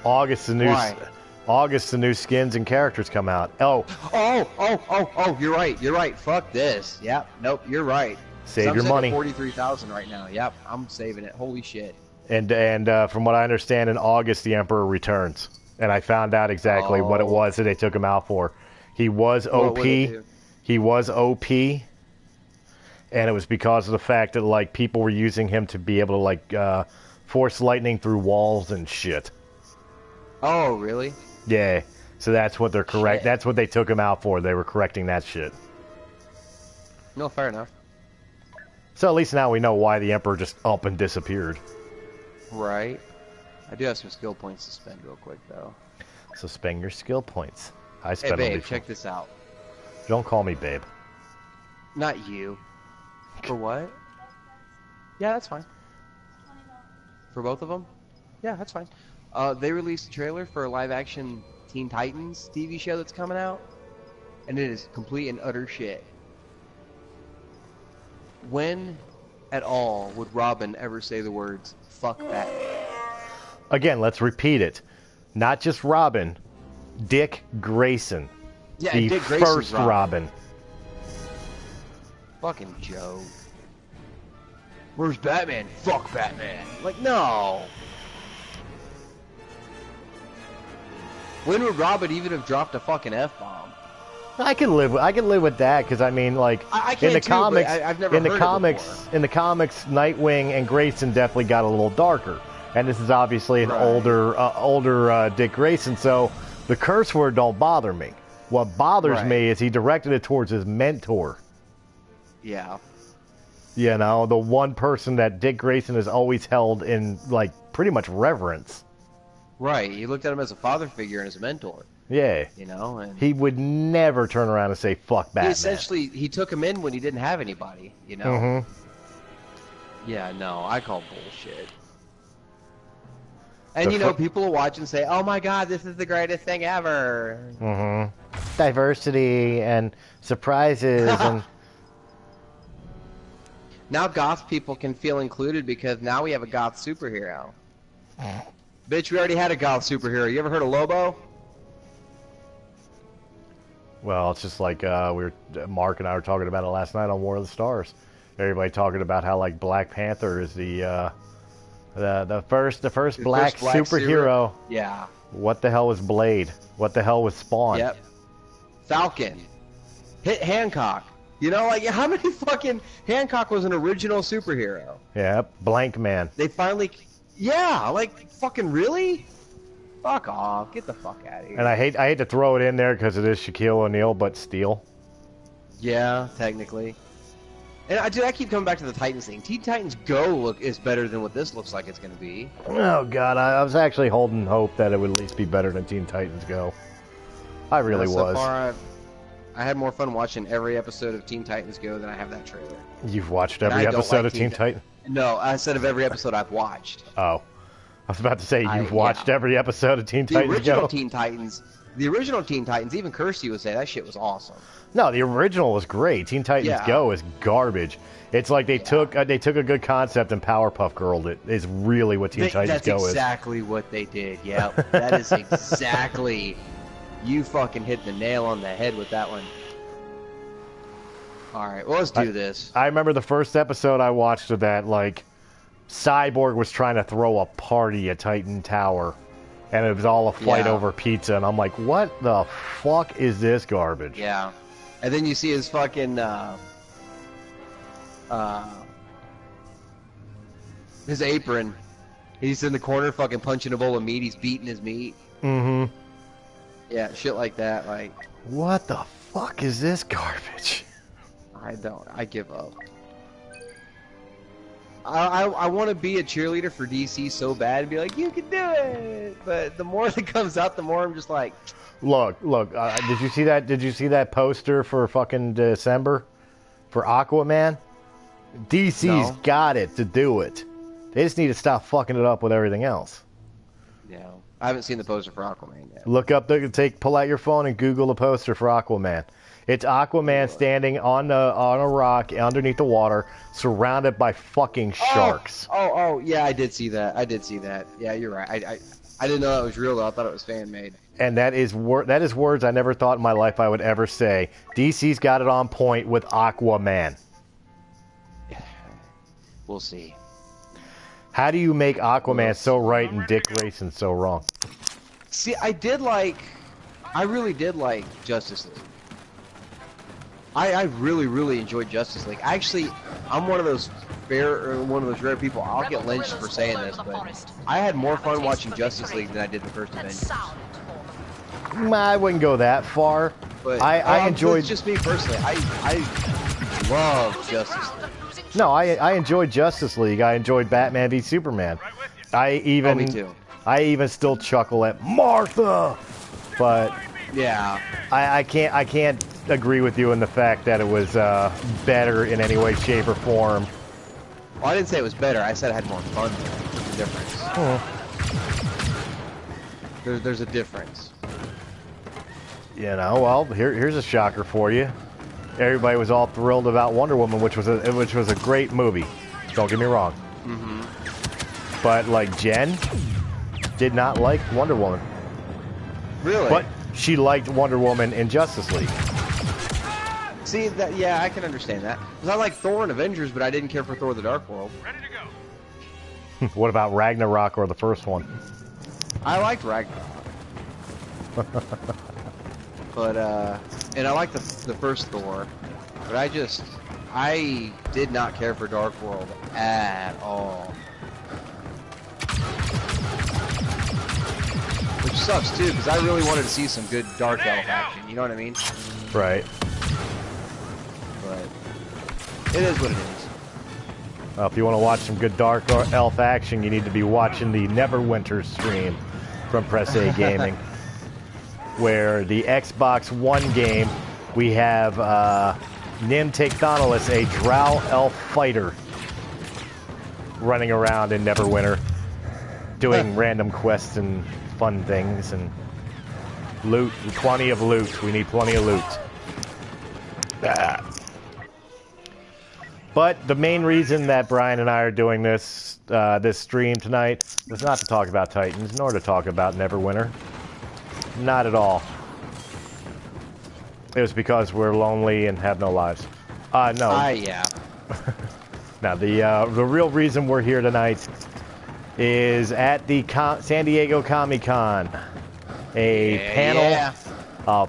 August, the new August, the new skins and characters come out. Oh, you're right. Fuck this. Yep. Nope. You're right. Save your money. 43,000 right now. Yep. I'm saving it. Holy shit. And from what I understand, in August the Emperor returns, and I found out exactly what it was that they took him out for. He was OP. He was OP, and it was because of the fact that like people were using him to be able to like force lightning through walls and shit. Oh, really? Yeah. So that's what they're correct. That's what they took him out for. They were correcting that shit. No, fair enough. So at least now we know why the Emperor just up and disappeared. Right. I do have some skill points to spend real quick, though. So spend your skill points. I Hey, spent babe, check this out. Don't call me babe. Not you. For what? Yeah, that's fine. For both of them? Yeah, that's fine. They released a trailer for a live-action Teen Titans TV show that's coming out, and it is complete and utter shit. When at all would Robin ever say the words, fuck Batman? Again, let's repeat it. Not just Robin, Dick Grayson. Yeah, the Dick Grayson's first Robin. Fucking joke. Where's Batman? Fuck Batman. Like, no. When would Robin even have dropped a fucking F-bomb? I can live with that because I mean, like I in the too, comics, I've never heard in the comics, Nightwing and Grayson definitely got a little darker, and this is obviously an older Dick Grayson. So the curse word don't bother me. What bothers me is he directed it towards his mentor. Yeah. You know, the one person that Dick Grayson has always held in like pretty much reverence. Right. He looked at him as a father figure and as a mentor. Yeah. You know, and he would never turn around and say fuck Batman. He took him in when he didn't have anybody, you know. Mm-hmm. Yeah, no, I call bullshit. And you know, people will watch and say, "Oh my God, this is the greatest thing ever." Mm-hmm. Diversity and surprises and now goth people can feel included because now we have a goth superhero. Bitch, we already had a goth superhero. You ever heard of Lobo? Well, it's just like Mark and I were talking about it last night on War of the Stars. Everybody talking about how like Black Panther is the first black superhero. Yeah. What the hell was Blade? What the hell was Spawn? Yep. Falcon. Hit Hancock. You know, like how many fucking Hancock was an original superhero? Yep. Blank Man. They finally. Yeah, like fucking really. Fuck off. Get the fuck out of here. And I hate to throw it in there because it is Shaquille O'Neal, but Steel. Yeah, technically. And I keep coming back to the Titans thing. Teen Titans Go is better than what this looks like it's going to be. Oh, God. I was actually holding hope that it would at least be better than Teen Titans Go. I really was. So far, I had more fun watching every episode of Teen Titans Go than I have that trailer. You've watched every episode of Teen Titans? No, I said of every episode I've watched. Oh. I was about to say you've watched every episode of Teen Titans Go. The original Teen Titans, even Kirsty would say that shit was awesome. No, the original was great. Teen Titans Go is garbage. It's like they took a good concept and Powerpuff Girled it. Is really what Teen Titans Go is. That's exactly what they did. Yeah, that is exactly. You fucking hit the nail on the head with that one. All right, well, let's do this. I remember the first episode I watched of that, like, Cyborg was trying to throw a party at Titan Tower, and it was all a fight over pizza, and I'm like, what the fuck is this garbage? Yeah. And then you see his fucking, his apron. He's in the corner fucking punching a bowl of meat, he's beating his meat. Mm-hmm. Yeah, shit like that, like... What the fuck is this garbage? I give up. I want to be a cheerleader for DC so bad and be like, you can do it. But the more that comes out, the more I'm just like, look. Did you see that? Did you see that poster for fucking December for Aquaman? DC's got it to do it. They just need to stop fucking it up with everything else. Yeah, I haven't seen the poster for Aquaman yet. Look up pull out your phone and Google the poster for Aquaman. It's Aquaman standing on a rock underneath the water, surrounded by fucking sharks. Oh, yeah, I did see that. Yeah, you're right. I didn't know that was real, though. I thought it was fan-made. And that is words I never thought in my life I would ever say. DC's got it on point with Aquaman. We'll see. How do you make Aquaman so right and Dick Grayson so wrong? See, I really did like Justice League. I really, really enjoyed Justice League. Actually, I'm one of those rare people. I'll get lynched for saying this, but I had more fun watching Justice League than I did the first Avengers. I wouldn't go that far. But I enjoyed. It's just me personally. I love Justice League. No, I enjoyed Justice League. I enjoyed Batman v Superman. Me too. I even still chuckle at Martha, but yeah, I can't agree with you in the fact that it was better in any way, shape, or form. Well, I didn't say it was better. I said I had more fun. There's a difference. There's a difference. You know, well, here's a shocker for you. Everybody was all thrilled about Wonder Woman, which was a great movie. Don't get me wrong. Mm-hmm. But like Jen did not like Wonder Woman. Really? But she liked Wonder Woman in Justice League. See that? Yeah, I can understand that. Because I like Thor and Avengers, but I didn't care for Thor: The Dark World. Ready to go. What about Ragnarok or the first one? I liked Ragnarok. But and I liked the first Thor, but I did not care for Dark World at all. Which sucks too, because I really wanted to see some good Dark Elf action. You know what I mean? Right. But it is what it is. Well, if you want to watch some good Dark Elf action, you need to be watching the Neverwinter stream from Press A Gaming, where the Xbox One game, we have Nim Tectonalis, a Drow Elf fighter, running around in Neverwinter, doing random quests and fun things and loot. Plenty of loot. We need plenty of loot. But the main reason that Brian and I are doing this stream tonight is not to talk about Titans, nor to talk about Neverwinter. Not at all. It was because we're lonely and have no lives. No. Yeah. Now, the real reason we're here tonight is at the San Diego Comic-Con. A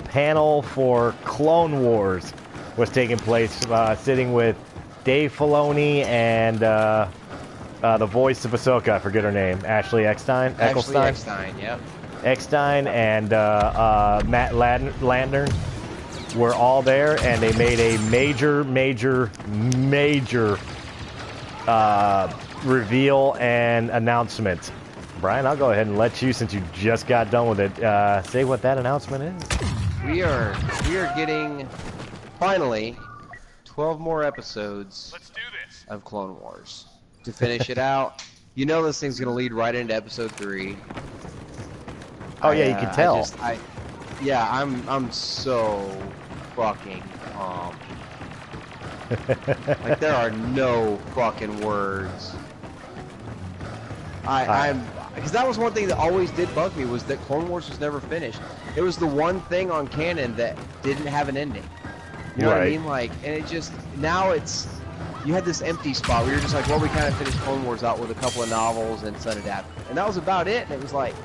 panel for Clone Wars was taking place, sitting with Dave Filoni and the voice of Ahsoka. I forget her name. Ashley Eckstein? Ashley Eckstein, yep. Eckstein and Matt Landern were all there, and they made a major reveal and announcement. Brian, I'll go ahead and let you, since you just got done with it, say what that announcement is. We are getting, finally, 12 more episodes of Clone Wars to finish it out. You know this thing's going to lead right into episode 3. Oh yeah, you can tell. I'm so fucking like there are no fucking words. Because that was one thing that always did bug me, was that Clone Wars was never finished. It was the one thing on canon that didn't have an ending. You know what I mean? Like, and it just, now you had this empty spot where you're just like, well, we kind of finished Clone Wars out with a couple of novels and Sun Adapted. And that was about it, and it was like,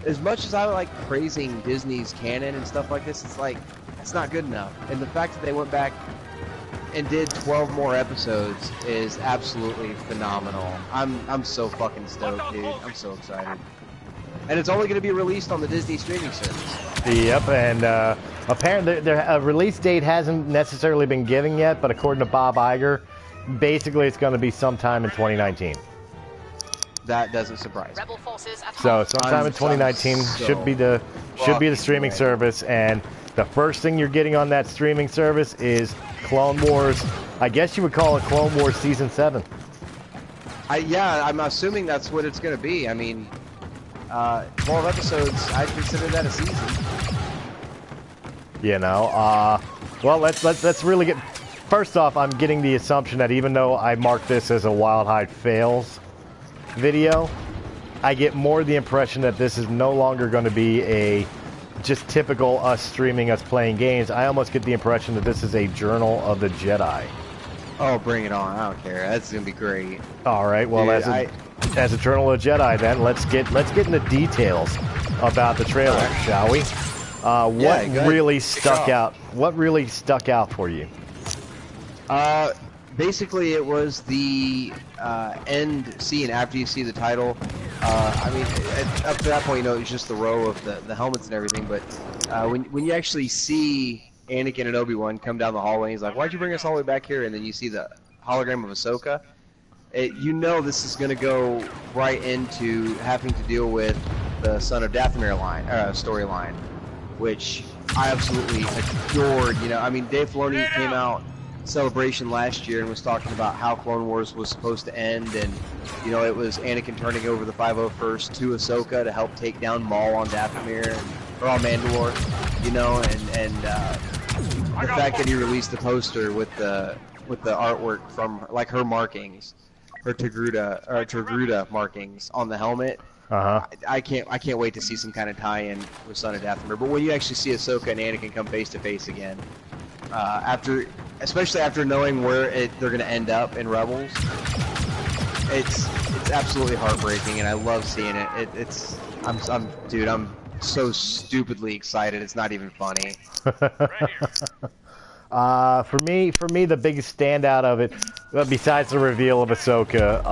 as much as I like praising Disney's canon and stuff like this, it's like, it's not good enough. And the fact that they went back and did 12 more episodes is absolutely phenomenal. I'm so fucking stoked, dude. I'm so excited. And it's only going to be released on the Disney streaming service. Yep, and apparently a release date hasn't necessarily been given yet, but according to Bob Iger, basically it's going to be sometime in 2019. That doesn't surprise me. So sometime in 2019 should be the streaming service, and the first thing you're getting on that streaming service is Clone Wars. I guess you would call it Clone Wars Season 7. I'm assuming that's what it's going to be. I mean, 12 episodes, I'd consider that a season. You know, well, let's really get. First off, I'm getting the assumption that even though I marked this as a Wyldehigh fails video, I get more the impression that this is no longer going to be a just typical us streaming, us playing games. I almost get the impression that this is a Journal of the Jedi. Oh, bring it on! I don't care. That's gonna be great. All right. Well, dude, as a Journal of the Jedi, then let's get into details about the trailer, shall we? What really stuck out? What really stuck out for you? Basically, it was the end scene after you see the title. I mean, up to that point, you know, it's just the row of the helmets and everything. But when you actually see Anakin and Obi-Wan come down the hallway, he's like, "Why'd you bring us all the way back here?" And then you see the hologram of Ahsoka. You know this is going to go right into having to deal with the Son of Dathomir storyline, which I absolutely adored. You know, I mean, Dave Filoni came out Celebration last year and was talking about how Clone Wars was supposed to end, and you know, it was Anakin turning over the 501st to Ahsoka to help take down Maul on Dathomir or on Mandalore. You know, and the fact that he released the poster with the artwork from like her markings, her Togruta markings on the helmet. I can't wait to see some kind of tie-in with Son of Dathomir. But when you actually see Ahsoka and Anakin come face to face again, especially after knowing where they're going to end up in Rebels, it's absolutely heartbreaking, and I love seeing it. I'm so stupidly excited. It's not even funny. For me, the biggest standout of it, besides the reveal of Ahsoka,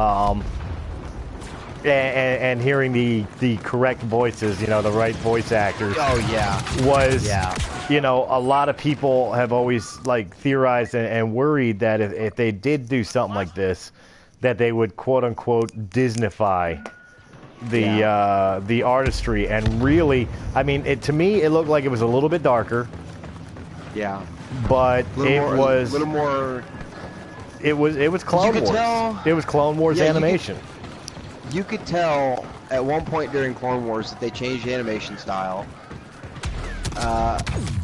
and hearing the correct voices, you know, the right voice actors. Oh yeah. Was, you know, a lot of people have always like theorized and worried that if they did do something like this, that they would quote unquote Disneyfy the artistry. And really, I mean, to me it looked like it was a little bit darker. Yeah. But it was a little more. It was Clone Wars. It was Clone Wars animation. You could tell at one point during Clone Wars that they changed the animation style.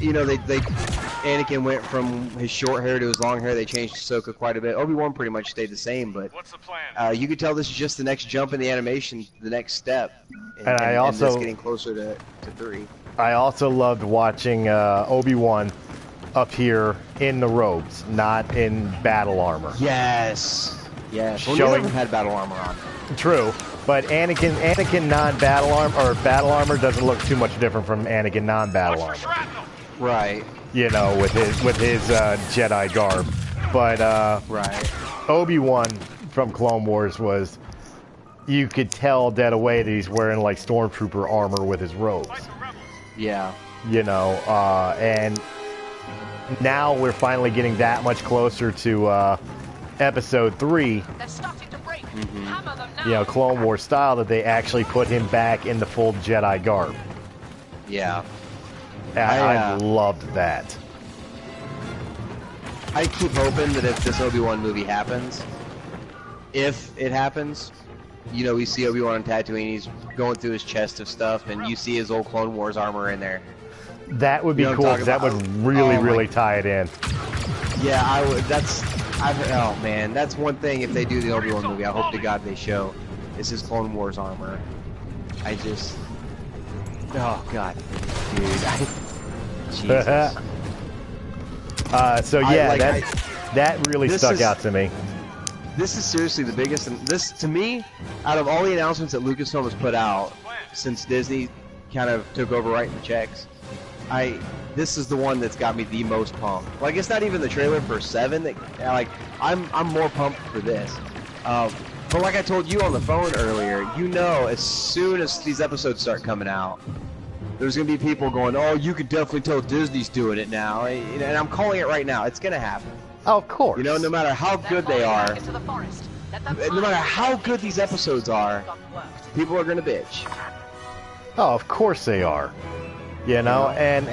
You know, Anakin went from his short hair to his long hair. They changed Ahsoka quite a bit. Obi-Wan pretty much stayed the same, but what's the plan? You could tell this is just the next jump in the animation, the next step. And I also this getting closer to 3. I also loved watching Obi-Wan appear in the robes, not in battle armor. Yes. Yes. Well, Showing never had battle armor on. True, but Anakin non-battle armor or battle armor doesn't look too much different from Anakin non-battle armor. Right. You know, with his Jedi garb, but right. Obi-Wan from Clone Wars was, you could tell dead away that he's wearing like stormtrooper armor with his robes. Yeah. You know, and now we're finally getting that much closer to Episode 3. You know, Clone Wars style, that they actually put him back in the full Jedi garb. Yeah. I loved that. I keep hoping that if this Obi-Wan movie happens, if it happens, you know, we see Obi-Wan on Tatooine, he's going through his chest of stuff, and you see his old Clone Wars armor in there. That would be cool, because that would really tie it in. Yeah, I would. Oh man, that's one thing. If they do the Obi-Wan movie, I hope to God they show is his Clone Wars armor. Oh God, dude. Jesus. So yeah, that really stuck out to me. This is seriously the biggest, and this to me, out of all the announcements that Lucasfilm has put out since Disney kind of took over writing the checks, this is the one that's got me the most pumped. Like, it's not even the trailer for 7 that, like, I'm more pumped for this. But like I told you on the phone earlier, you know, as soon as these episodes start coming out, there's gonna be people going, "Oh, you can definitely tell Disney's doing it now," and I'm calling it right now. It's gonna happen. Oh, of course. You know, no matter how good they are, no matter how good these episodes are, people are gonna bitch. Oh, of course they are. You know, and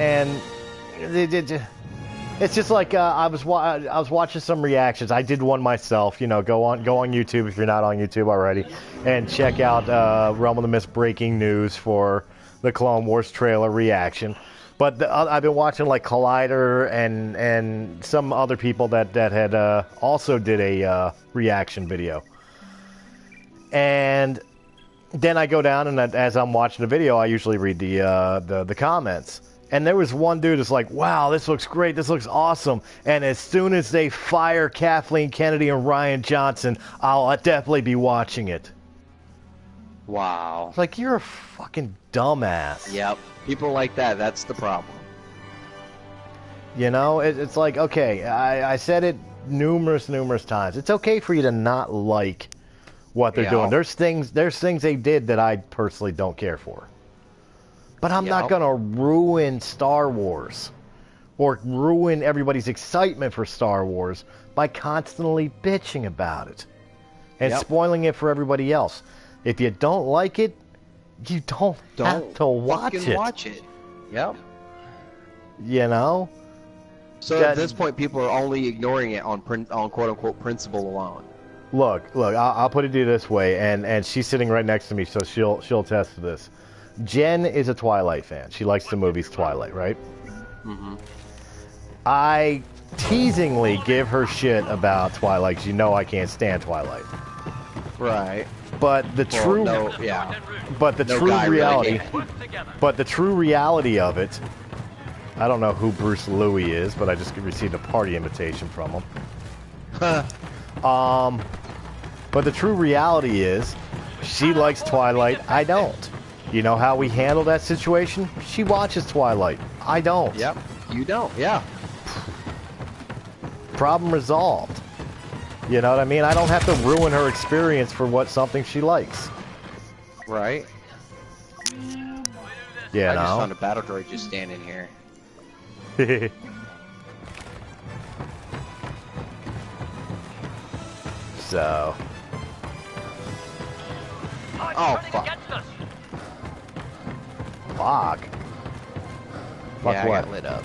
it's just like I was watching some reactions. I did one myself. You know, go on YouTube if you're not on YouTube already, and check out Realm of the Mist breaking news for the Clone Wars trailer reaction. But I've been watching like Collider and some other people that had also did a reaction video, and then I go down, and as I'm watching the video, I usually read the comments. And there was one dude that's like, wow, this looks great, this looks awesome. And as soon as they fire Kathleen Kennedy and Ryan Johnson, I'll definitely be watching it. Wow. It's like, you're a fucking dumbass. Yep. People like that, that's the problem. You know, it's like, okay, I said it numerous times. It's okay for you to not like what they're doing. There's things they did that I personally don't care for. But I'm not going to ruin Star Wars or ruin everybody's excitement for Star Wars by constantly bitching about it and spoiling it for everybody else. If you don't like it, you don't have to watch it. Watch it. Yep. You know? So at this point, people are only ignoring it on quote-unquote principle alone. Look, I'll put it to you this way, and she's sitting right next to me, so she'll attest to this. Jen is a Twilight fan. She likes the movies Twilight, right? Mm-hmm. I teasingly give her shit about Twilight, because you know I can't stand Twilight. Right. But the true reality of it, I don't know who Bruce Louis is, but I just received a party invitation from him. But the true reality is, she likes Twilight, I don't. You know how we handle that situation? She watches Twilight, I don't. Yep, you don't, yeah. Problem resolved. You know what I mean? I don't have to ruin her experience for something she likes. Right. Yeah, I just found a battle droid just standing here. So. Oh, fuck. Fuck. Fuck yeah, what? I got lit up.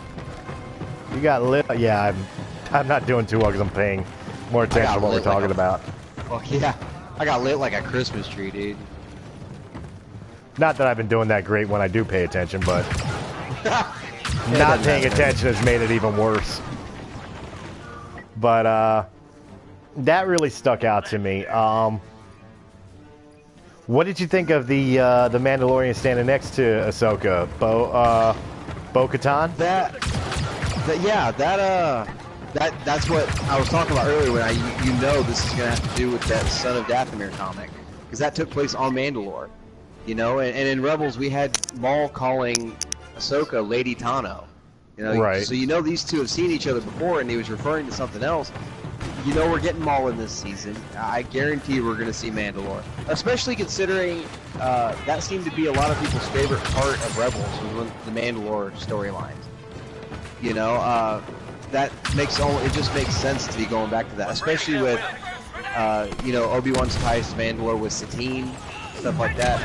You got lit? Yeah, I'm not doing too well because I'm paying more attention to what we're talking about. Fuck yeah. I got lit like a Christmas tree, dude. Not that I've been doing that great when I do pay attention, but not paying attention has made it even worse. But that really stuck out to me. What did you think of the Mandalorian standing next to Ahsoka, Bo-Katan? That's what I was talking about earlier. When you know this is gonna have to do with that Son of Dathomir comic, because that took place on Mandalore. You know, and in Rebels we had Maul calling Ahsoka Lady Tano. You know, right. So you know these two have seen each other before, and he was referring to something else. You know we're getting Maul in this season. I guarantee we're going to see Mandalore, especially considering that seemed to be a lot of people's favorite part of Rebels was the Mandalore storylines. You know, it just makes sense to be going back to that, especially with you know, Obi-Wan's ties to Mandalore with Satine, stuff like that.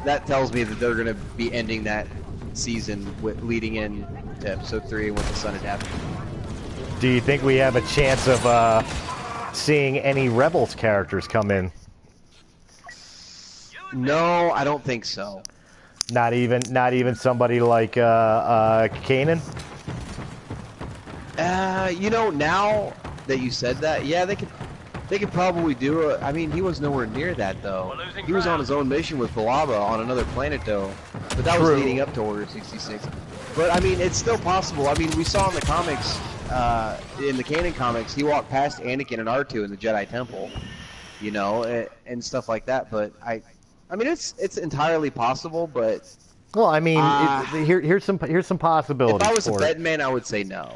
That tells me that they're going to be ending that season leading in to Episode 3 with the Son of Dathomir. Do you think we have a chance of seeing any Rebels characters come in? No, I don't think so. Not even somebody like Kanan? You know, now that you said that, yeah, they could probably do it. I mean, he was nowhere near that though. He was on his own mission with Balaba on another planet though, but that was leading up to Order 66. But I mean, it's still possible. I mean, we saw in the comics. In the canon comics, he walked past Anakin and R2 in the Jedi Temple, you know, and stuff like that. But I mean, it's entirely possible. But well, I mean, here's some possibilities. If I was a betting man, I would say no.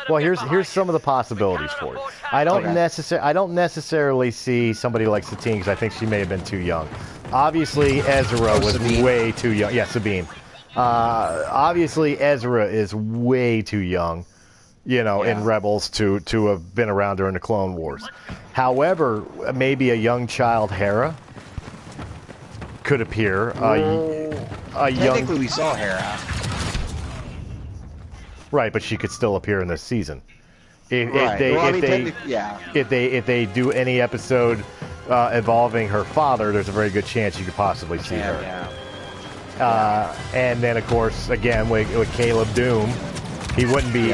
Well, here's some of the possibilities for it. I don't necessarily see somebody like Satine because I think she may have been too young. Obviously, Ezra was way too young. Yeah, Sabine. Obviously, Ezra is way too young. You know, in Rebels to have been around during the Clone Wars. However, maybe a young child Hera could appear. Technically, we saw Hera. Right, but she could still appear in this season. If they do any episode involving her father, there's a very good chance you could possibly see her. And then, of course, again with Caleb Doom. He wouldn't be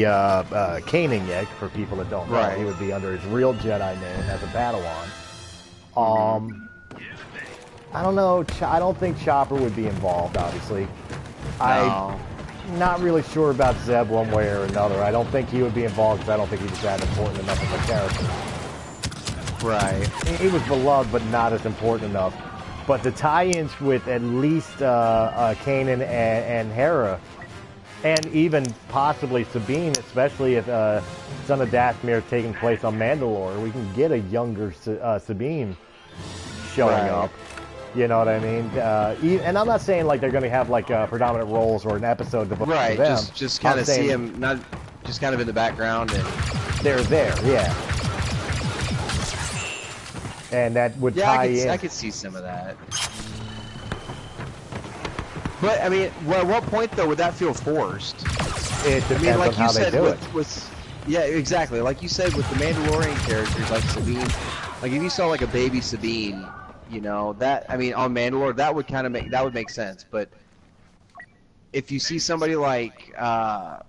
Kanan yet, for people that don't know. Right. He would be under his real Jedi name as a Padawan. I don't know. I don't think Chopper would be involved, obviously. No. I'm not really sure about Zeb one way or another. I don't think he would be involved because I don't think he was that important enough of a character. Right. He was beloved, but not as important enough. But the tie-ins with at least Kanan and Hera, and even possibly Sabine, especially if Son of Dathomir taking place on Mandalore, we can get a younger Sabine showing up. You know what I mean? And I'm not saying like they're going to have like predominant roles or an episode devoted to them. Just kind of see him, not just kind of in the background, and they're there, yeah. And that would tie in. I could see some of that. But I mean, at what point though would that feel forced? It depends on how they do it. Yeah, exactly. Like you said with the Mandalorian characters, like Sabine, like if you saw like a baby Sabine. You know that, I mean, on Mandalore, that would make sense. But if you see somebody like, I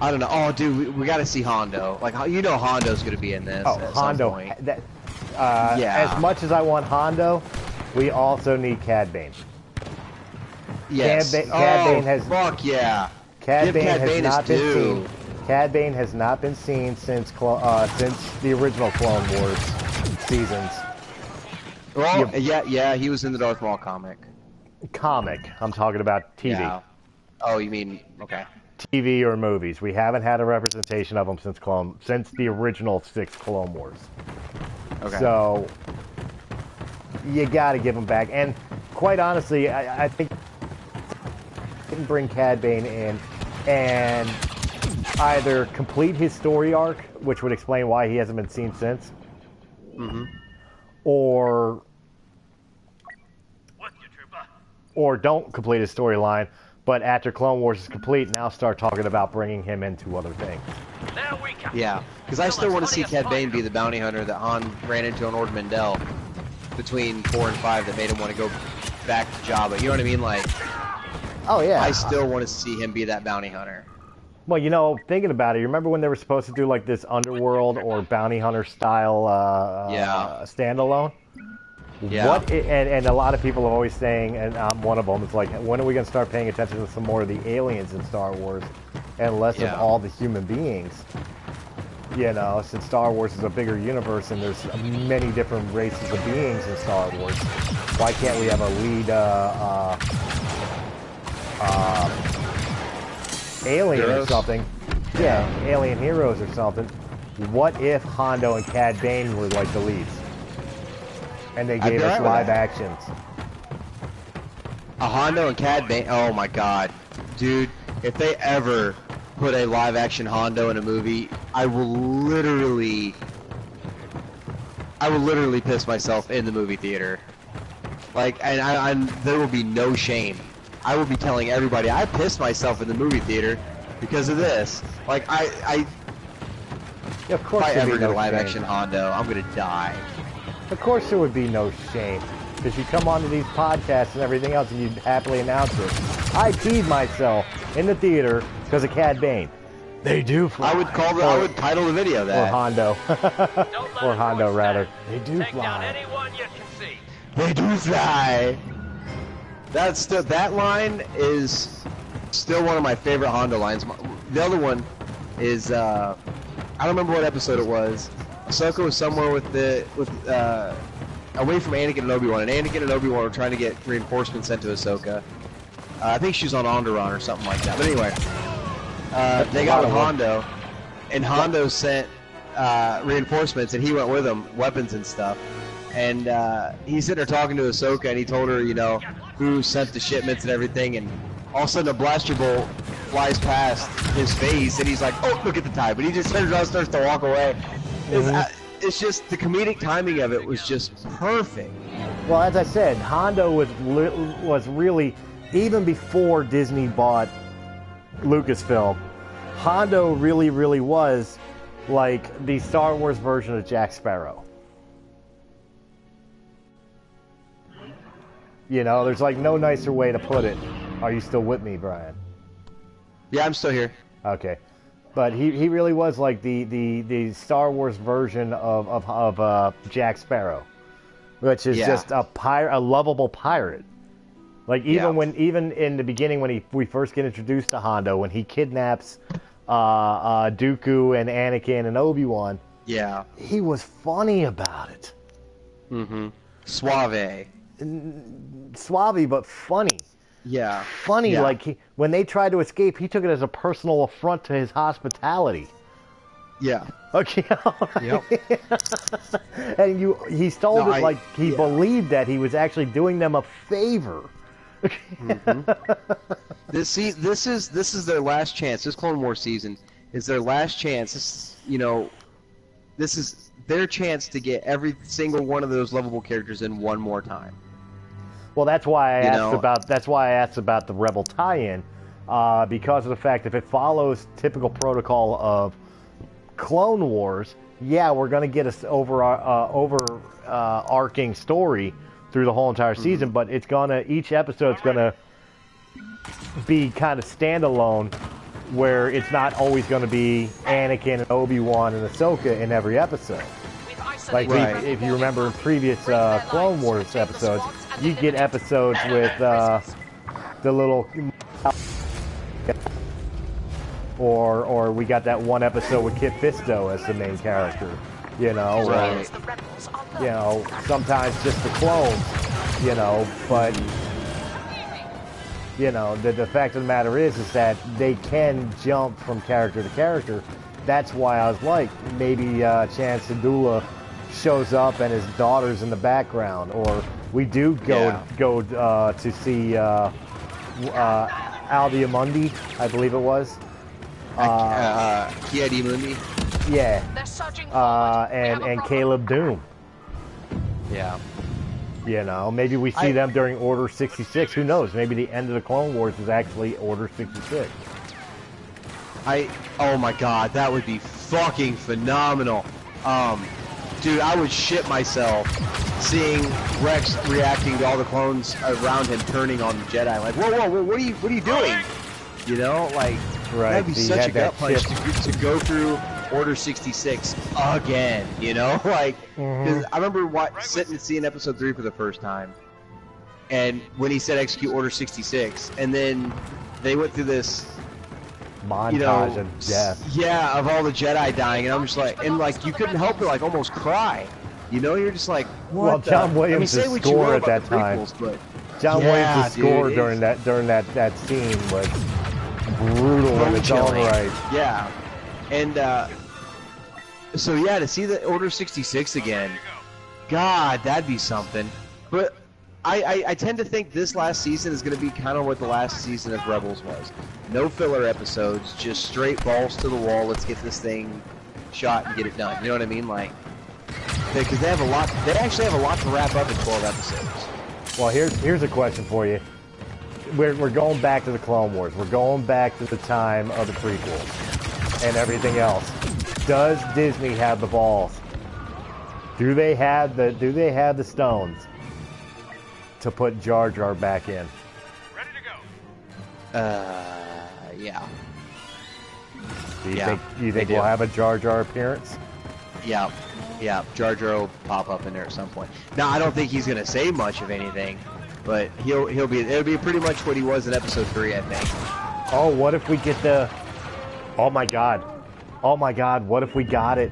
don't know. Oh, dude, we got to see Hondo. Like, you know, Hondo's gonna be in this. Oh, at Hondo. Some point. Yeah. As much as I want Hondo, we also need Cad Bane. Yes. Cad Bane has. Fuck yeah. Cad Bane has not been seen. Cad Bane has not been seen since the original Clone Wars seasons. Well, yeah, he was in the Darth Maul comic. I'm talking about TV. Yeah. Oh, you mean, okay. TV or movies. We haven't had a representation of him since the original 6 Clone Wars. Okay. So, you gotta give him back. And quite honestly, I think you can bring Cad Bane in and either complete his story arc, which would explain why he hasn't been seen since, or don't complete his storyline, but after Clone Wars is complete, now start talking about bringing him into other things. Yeah, because I still want to see Cad Bane be the bounty hunter that Han ran into on Ord Mantell between 4 and 5 that made him want to go back to Jabba. You know what I mean? Like, oh yeah, I still want to see him be that bounty hunter. Well, you know, thinking about it, you remember when they were supposed to do like this underworld or bounty hunter style standalone? Yeah. And a lot of people are always saying, and I'm one of them, it's like, when are we going to start paying attention to some more of the aliens in Star Wars and less of all the human beings? You know, since Star Wars is a bigger universe and there's many different races of beings in Star Wars, why can't we have a lead alien heroes? or something? Yeah, alien heroes or something. What if Hondo and Cad Bane were like the leads? And they gave us live actions. A Hondo and Cad Bane, oh my god. Dude, if they ever put a live action Hondo in a movie, I will literally piss myself in the movie theater. Like, and there will be no shame. I will be telling everybody I pissed myself in the movie theater because of this. Like, yeah, of course if I ever get a live action Hondo, I'm gonna die. Of course there would be no shame, because you come onto these podcasts and everything else and you'd happily announce it. I peed myself in the theater because of Cad Bane. They do fly. I would title the video that. Or Hondo. Or Hondo, rather. They do fly. They do fly. That line is still one of my favorite Hondo lines. The other is I don't remember what episode it was. Ahsoka was somewhere away from Anakin and Obi-Wan, and Anakin and Obi-Wan were trying to get reinforcements sent to Ahsoka. I think she was on Onderon or something like that. But anyway, they got with Hondo, and Hondo sent reinforcements, and he went with them, weapons and stuff. And he's sitting there talking to Ahsoka, and he told her, you know, who sent the shipments and everything, and all of a sudden a blaster bolt flies past his face, and he's like, oh, look at the time. But he just turns around and starts to walk away. It's just, the comedic timing of it was just perfect. Well, as I said, Hondo was really, even before Disney bought Lucasfilm, Hondo really, really was like the Star Wars version of Jack Sparrow. You know, there's like no nicer way to put it. Are you still with me, Brian? Yeah, I'm still here. Okay. But he really was like the Star Wars version of Jack Sparrow, which is just a lovable pirate. Like even in the beginning when we first get introduced to Hondo, when he kidnaps Dooku and Anakin and Obi-Wan, he was funny about it. Mm-hmm. Suave, but funny. Yeah. Funny, like when they tried to escape, he took it as a personal affront to his hospitality. Yeah. Okay. Yep. And he stole it like he believed that he was actually doing them a favor. Mm-hmm. This is their last chance. This Clone Wars season is their last chance. This is their chance to get every single one of those lovable characters in one more time. Well, that's why I asked about the Rebel tie-in, because of the fact if it follows typical protocol of Clone Wars, we're going to get an overarching story through the whole entire season, but each episode's gonna be kind of standalone, where it's not always going to be Anakin and Obi-Wan and Ahsoka in every episode. Like if you remember in previous Clone Wars episodes, you get episodes with the little, or we got that one episode with Kit Fisto as the main character. Sometimes just the clones, but the fact of the matter is that they can jump from character to character. That's why I was like, maybe Chance Syndulla shows up and his daughter's in the background, or we do go to see Aldiamundi, I believe it was. Kiadimundi. Yeah. And Caleb Doom. Yeah. Maybe we see them during Order 66. Who knows? Maybe the end of the Clone Wars is actually Order 66. Oh my god, that would be fucking phenomenal. Dude, I would shit myself seeing Rex reacting to all the clones around him turning on the Jedi. Like, whoa, what are you doing? That'd be such a gut punch to go through Order 66 again, Cause I remember sitting and seeing Episode 3 for the first time, and when he said execute Order 66, and then they went through this montage of death. Yeah, of all the Jedi dying, and I'm just like, you couldn't help but almost cry. You're just like, what? Well, John Williams' score at that time. John Williams' score during that scene was brutal in its own right. Yeah, and to see the Order 66 again, God, that'd be something. But I tend to think this last season is going to be kind of what the last season of Rebels was. No filler episodes, just straight balls to the wall. Let's get this thing shot and get it done. You know what I mean? Because they have a lot. They actually have a lot to wrap up in 12 episodes. Well, here's a question for you. We're going back to the Clone Wars. We're going back to the time of the prequels and everything else. Does Disney have the balls? Do they have the stones to put Jar Jar back in? Ready to go. Yeah. Do you think we'll have a Jar Jar appearance? Yeah. Jar Jar will pop up in there at some point. Now, I don't think he's gonna say much of anything, but it'll be pretty much what he was in Episode 3, I think. Oh, what if we get the? Oh my God! What if we got it?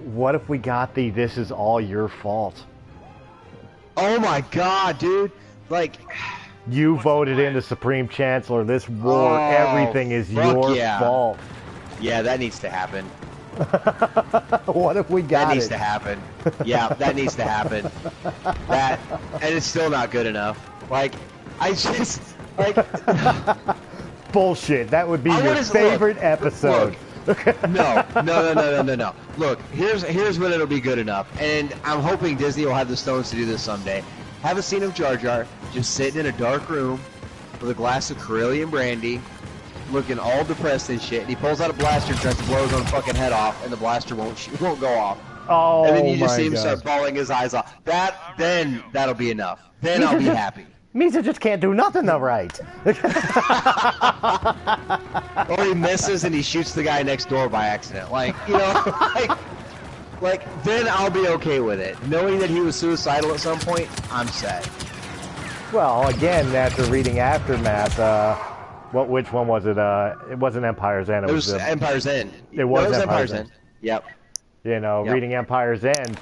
What if we got the "This is all your fault"? Oh my God, dude! You voted in the Supreme Chancellor. This war, everything is your fault. Yeah, that needs to happen. What if we got it? That needs to happen. Yeah, that needs to happen. And it's still not good enough. Bullshit. That would be your favorite episode. No. Look, here's when it'll be good enough. And I'm hoping Disney will have the stones to do this someday. Have a scene of Jar Jar just sitting in a dark room with a glass of Corellian brandy, looking all depressed and shit, and he pulls out a blaster and tries to blow his own fucking head off, and the blaster won't go off. Oh, and then you just see him start bawling his eyes off. Then that'll be enough. Then I'll be happy. Misa just can't do nothing though right. Or he misses and he shoots the guy next door by accident. Like, you know, like then I'll be okay with it. Knowing that he was suicidal at some point, I'm set. Well, again, after reading Aftermath, which one was it? It wasn't Empire's End. It was Empire's End. It was Empire's End. Yep. You know, reading Empire's End,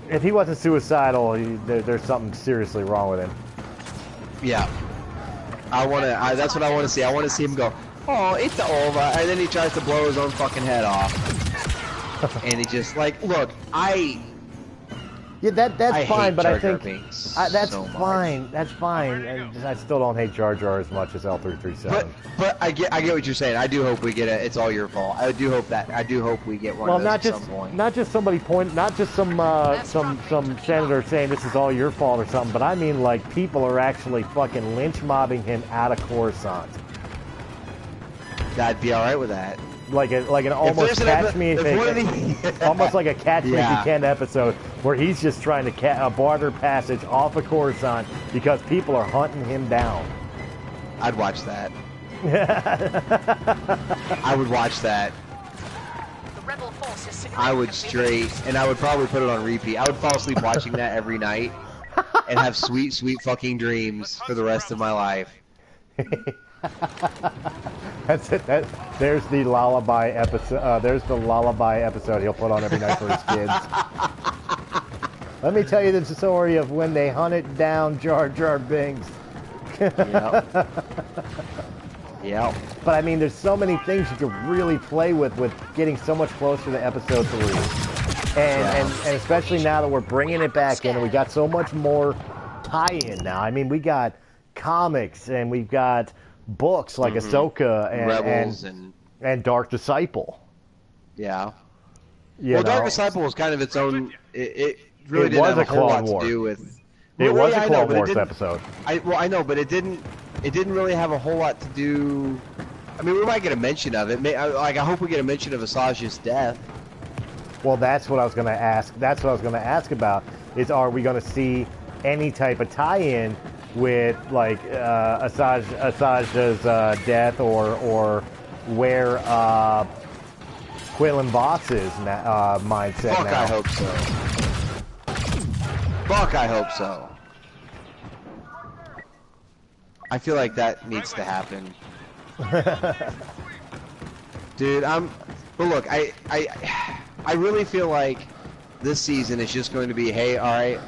if he wasn't suicidal, there's something seriously wrong with him. Yeah. That's what I want to see. I want to see him go, oh, it's over, and then he tries to blow his own fucking head off. And he just, like, look, Yeah, that's fine, but I think that's so fine. much. That's fine. And I still don't hate Jar Jar as much as L337. But I get what you're saying. I do hope we get a "It's all your fault." I do hope we get one. Well, of those at some point. not just somebody not just some senator saying this is all your fault or something, but I mean like people are actually fucking lynch mobbing him out of Coruscant. I'd be all right with that. Like an almost almost like a Catch Me If You Can episode where he's just trying to barter passage off of Coruscant because people are hunting him down. I'd watch that. I would watch that. The rebel force is I would straight, and I would probably put it on repeat. I would fall asleep watching that every night and have sweet, sweet fucking dreams for the rest of my life. That's it. There's the lullaby episode. There's the lullaby episode he'll put on every night for his kids. Let me tell you the story of when they hunted down Jar Jar Binks. Yep. Yep. But I mean, there's so many things you could really play with getting so much closer to episode 3, and especially now that we're bringing it back in, and we got so much more tie-in now. I mean, we got comics and we've got books like Ahsoka and Dark Disciple. Yeah. Dark Disciple was kind of its own. It really didn't have a whole lot to do with. It was a Clone Wars episode. I know, but it didn't really have a whole lot to do. I mean, we might get a mention of it. I hope we get a mention of Asajj's death. Well, that's what I was going to ask. That's what I was going to ask about. Is are we going to see any type of tie-in with like Asajj's death or where Quillen Voss's mindset Fuck, now? I hope so. Fuck, I hope so. I feel like that needs to happen. Dude, but look, I really feel like this season is just going to be, hey, all right,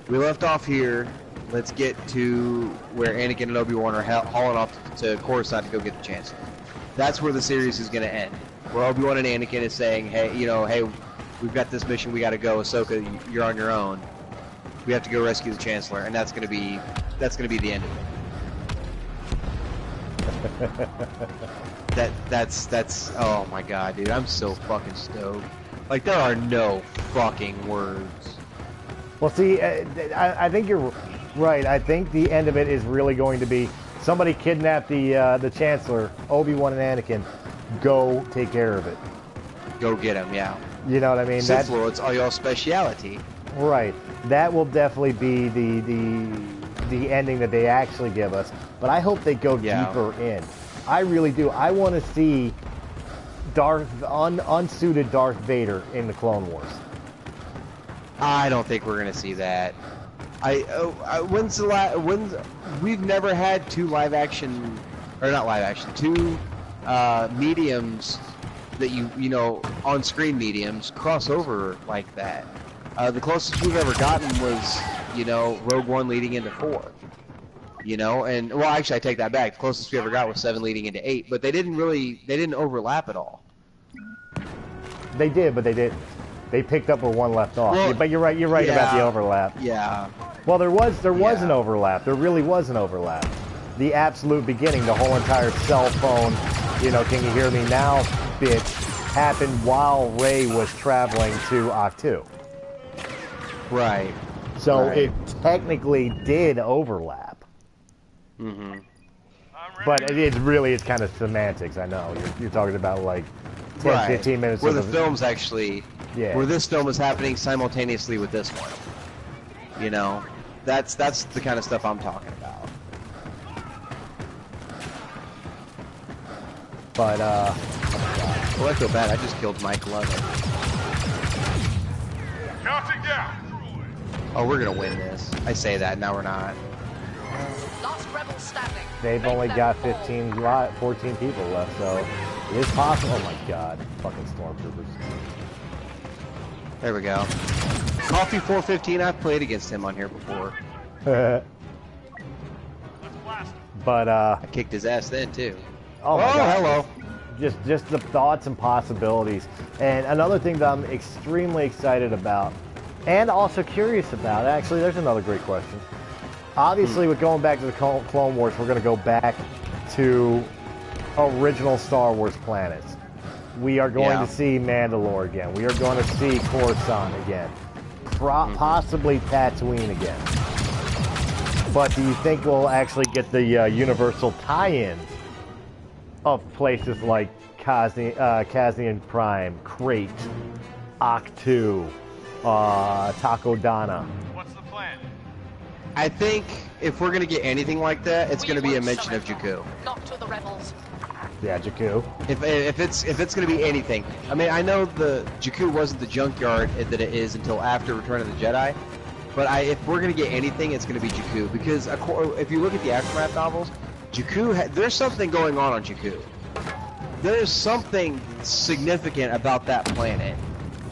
we left off here. Let's get to where Anakin and Obi-Wan are hauling off to Coruscant to go get the Chancellor. That's where the series is going to end. Where Obi-Wan and Anakin is saying, hey, we've got this mission, we got to go. Ahsoka, you're on your own. We have to go rescue the Chancellor, and that's going to be the end of it. That's oh my god, dude, I'm so fucking stoked. Like, there are no fucking words. Well, see, I think you're right. I think the end of it is really going to be somebody kidnapped the Chancellor, Obi-Wan and Anakin. Go take care of it. Go get him, yeah. You know what I mean? Sith Lords are your speciality. Right. That will definitely be the ending that they actually give us. But I hope they go deeper in. I really do. I want to see unsuited Darth Vader in the Clone Wars. I don't think we're gonna see that. We've never had two mediums that you know, on-screen mediums cross over like that. The closest we've ever gotten was, Rogue One leading into 4. And well, actually, I take that back. The closest we ever got was 7 leading into 8, but they didn't overlap at all. They did, but they didn't. They picked up where one left off. Well, but you're right about the overlap. Yeah. Well, there was an overlap. There really was an overlap. The absolute beginning, the whole entire cell phone, can you hear me now, bitch, happened while Rey was traveling to Ahch-To. Right. So it technically did overlap. Mm-hmm. But it's kind of semantics. I know you're talking about like 10, 15 minutes. Where the film's actually, where this film is happening simultaneously with this one. That's the kind of stuff I'm talking about. But well, I feel bad. I just killed Mike Lovett. Counting down. Oh, we're gonna win this. I say that, now we're not. Last rebel standing. they've Make only them got fall. 14 people left, so it is possible. Oh my god, fucking stormtroopers. There we go. Coffee 415. I've played against him on here before. But I kicked his ass then too. oh my god. Hello. Just the thoughts and possibilities. And another thing that I'm extremely excited about, and also curious about, actually, there's another great question. Obviously, with going back to the Clone Wars, we're going to go back to original Star Wars planets. We are going to see Mandalore again. We are going to see Coruscant again. Possibly Tatooine again. But do you think we'll actually get the universal tie-ins of places like Kasnian Prime, Crate, Octu, Takodana? What's the plan? I think if we're gonna get anything like that, it's gonna be a mention of Jakku. Not to the rebels. Yeah, Jakku. If it's gonna be anything, I mean, I know the Jakku wasn't the junkyard that it is until after Return of the Jedi, but if we're gonna get anything, it's gonna be Jakku, because if you look at the Aftermath novels, Jakku there's something going on Jakku. There's something significant about that planet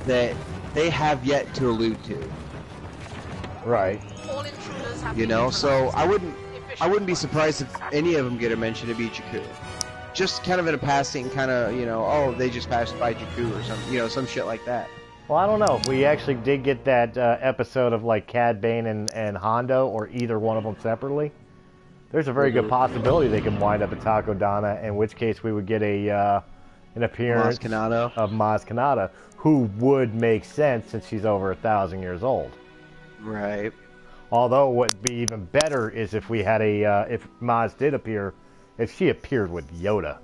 that they have yet to allude to. Right. All intruders have You been know, so neutralized. I wouldn't be surprised if any of them get a mention to be Jakku. Just kind of in a passing, kind of, you know, oh, they just passed by Jakku or something, you know, some shit like that. Well, I don't know. If we actually did get that episode of like Cad Bane and Hondo, or either one of them separately, there's a very good possibility they can wind up at Takodana, in which case we would get an appearance Maz Kanata. of Maz Kanata, who would make sense since she's over 1,000 years old. Right. Although what would be even better is if we had if Maz did appear, if she appeared with Yoda.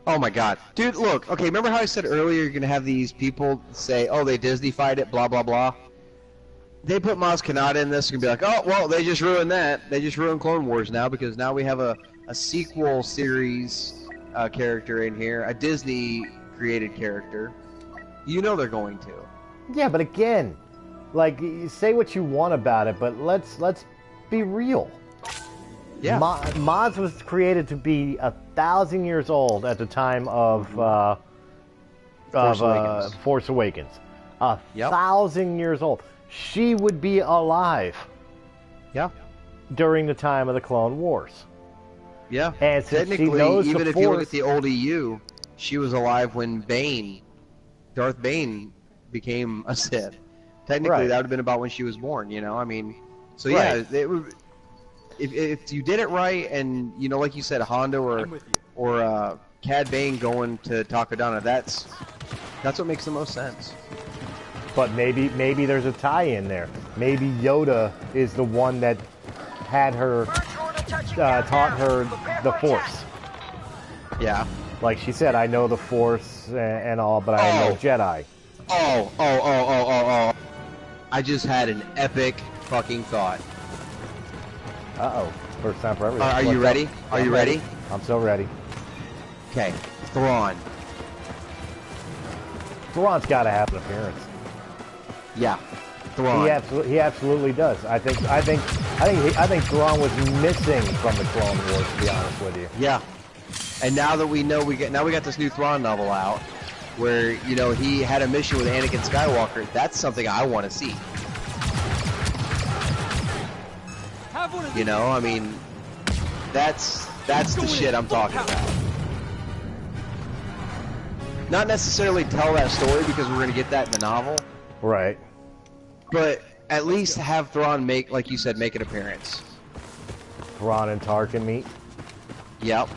Oh my god. Dude, look, okay, remember how I said earlier you're going to have these people say, oh, they Disney-fied it, blah, blah, blah? They put Maz Kanata in this and be like, oh, well, they just ruined that. They just ruined Clone Wars now, because now we have a sequel series character in here, a Disney-created character. You know they're going to. Yeah, but again, like, say what you want about it, but let's be real. Yeah. Maz was created to be 1,000 years old at the time of Force Awakens. 1,000 years old. She would be alive. Yeah. During the time of the Clone Wars. Yeah. And since technically, she knows even the if you look Force, at the old EU, she was alive when Darth Bane became a Sith. Technically, Right. that would have been about when she was born, you know? I mean, so Right. yeah, it would, if you did it right, and, you know, like you said, Hondo or Cad Bane going to Takodana, that's what makes the most sense. but maybe there's a tie-in there. Maybe Yoda is the one that had her taught her the Force. Yeah. Like she said, I know the Force and all, but I am no Jedi. Oh. I just had an epic fucking thought. Uh-oh. First time for everything. Are you What's ready? up? Are you ready? I'm so ready. Okay. Thrawn. Thrawn's got to have an appearance. Yeah. Thrawn. He absolutely does. I think Thrawn was missing from the Clone Wars, to be honest with you. Yeah. And now that we know we got this new Thrawn novel out, where, you know, he had a mission with Anakin Skywalker. That's something I want to see. You know, I mean, that's the shit I'm talking about. Not necessarily tell that story, because we're going to get that in the novel, Right. but at least have Thrawn make, like you said, make an appearance. Thrawn and Tarkin meet. Yep.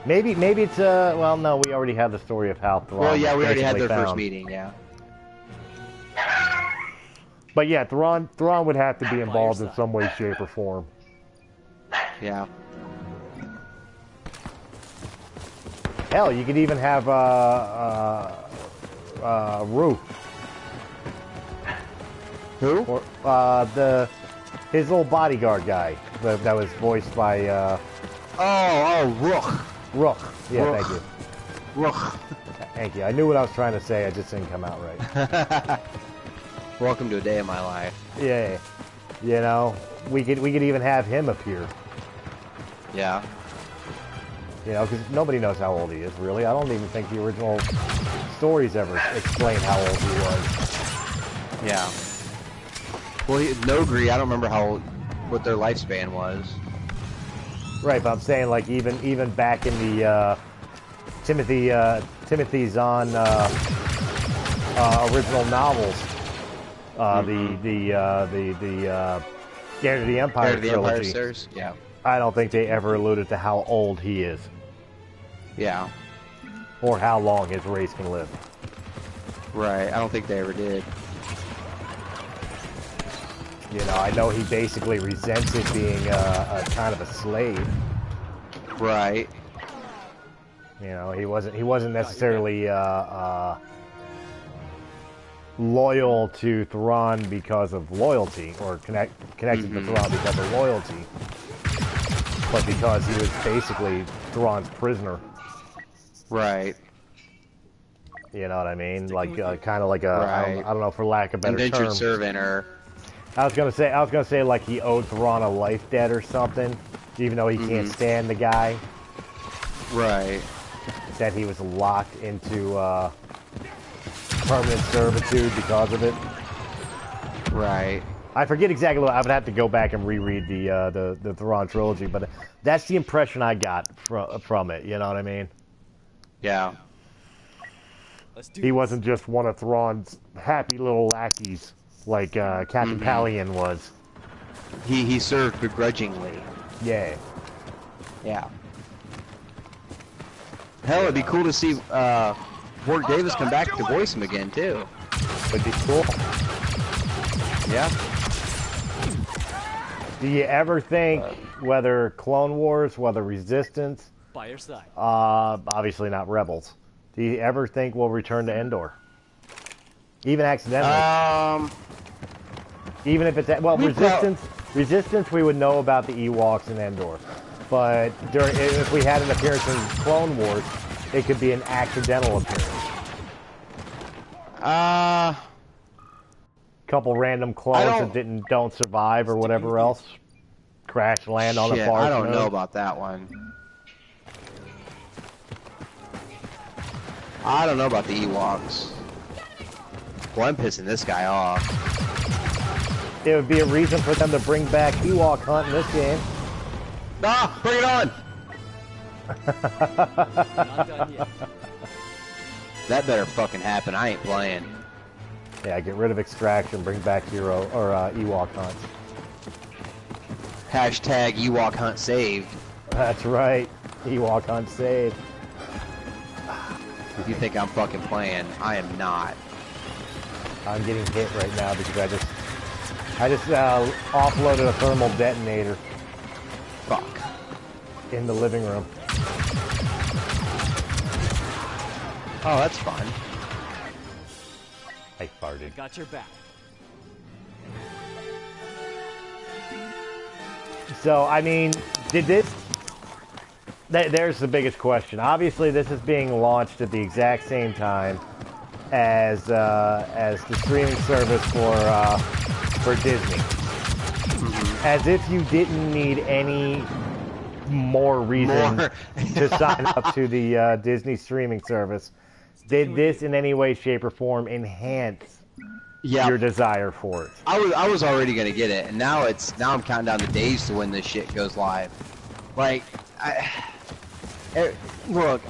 Maybe it's well, no, we already had the story of how Thrawn. Well, yeah, we already had basically their first found. meeting, yeah. But yeah, Thrawn would have to be involved in some way, shape, or form. Yeah. Hell, you could even have Rue. Who? Or his little bodyguard guy that was voiced by Rook. Rook. Yeah, Rook. thank you. Rook. Thank you. I knew what I was trying to say. I just didn't come out right. Welcome to a day of my life. Yeah. You know, we could even have him appear. Yeah. You know, because nobody knows how old he is, really. I don't even think the original stories ever explain how old he was. Yeah. Well, Nogri, I don't remember what their lifespan was. Right, but I'm saying, like, even back in the Timothy Zahn original novels, the Heir to the Empire trilogy. Yeah. I don't think they ever alluded to how old he is. Yeah. Or how long his race can live. Right. I don't think they ever did. You know, I know he basically resents it being a kind of a slave. Right. You know, he wasn't necessarily loyal to Thrawn because of loyalty, or connected to Thrawn because of loyalty, but because he was basically Thrawn's prisoner. Right. You know what I mean? Like kind of like a Right. I don't know, for lack of a better Indentured term. servant, or I was gonna say like he owed Thrawn a life debt or something, even though he can't stand the guy. right. That he was locked into permanent servitude because of it. Right. I forget exactly what. I would have to go back and reread the Thrawn trilogy, but that's the impression I got from it. You know what I mean? Yeah. He wasn't just one of Thrawn's happy little lackeys like Captain Palian was. He served begrudgingly. Yeah. Yeah. Hell, it'd be cool to see Warwick Davis come back to voice him again too. Would be cool. Yeah. Do you ever think whether Clone Wars, whether Resistance, By your side. obviously not Rebels, do you ever think we'll return to Endor? Even accidentally? Even if it's Resistance, we would know about the Ewoks in Endor. But if we had an appearance in Clone Wars, it could be an accidental appearance. Couple random clones that don't survive or whatever else. Crash land on the far I don't node. know about that one. I don't know about the Ewoks. Well, I'm pissing this guy off. It would be a reason for them to bring back Ewok Hunt in this game. Ah, bring it on! Not done yet. That better fucking happen. I ain't playing. Yeah, get rid of Extraction, bring back Ewok Hunt. Hashtag Ewok Hunt saved. That's right. Ewok Hunt saved. If you think I'm fucking playing, I am not. I'm getting hit right now because I just offloaded a thermal detonator. Fuck. In the living room. Oh, that's fun. I farted. Got your back. So, I mean, did this... There's the biggest question. Obviously, this is being launched at the exact same time as the streaming service for Disney. As if you didn't need any more reason to sign up to the Disney streaming service. Did this in any way, shape, or form enhance your desire for it? I was already gonna get it, and now I'm counting down the days to when this shit goes live. Like, look,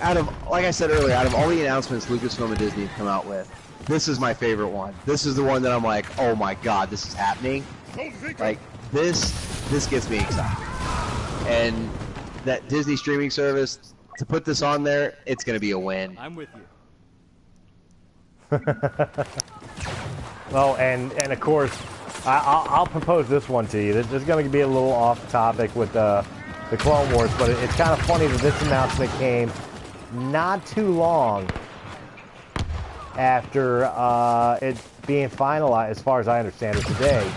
like I said earlier, out of all the announcements Lucasfilm and Disney have come out with, this is my favorite one. This is the one that I'm like, oh my god, this is happening. Like, this gets me excited. And that Disney streaming service, to put this on there, it's gonna be a win. I'm with you. Well, and of course, I'll propose this one to you. This is going to be a little off topic with the Clone Wars, but it's kind of funny that this announcement came not too long after it being finalized, as far as I understand it today,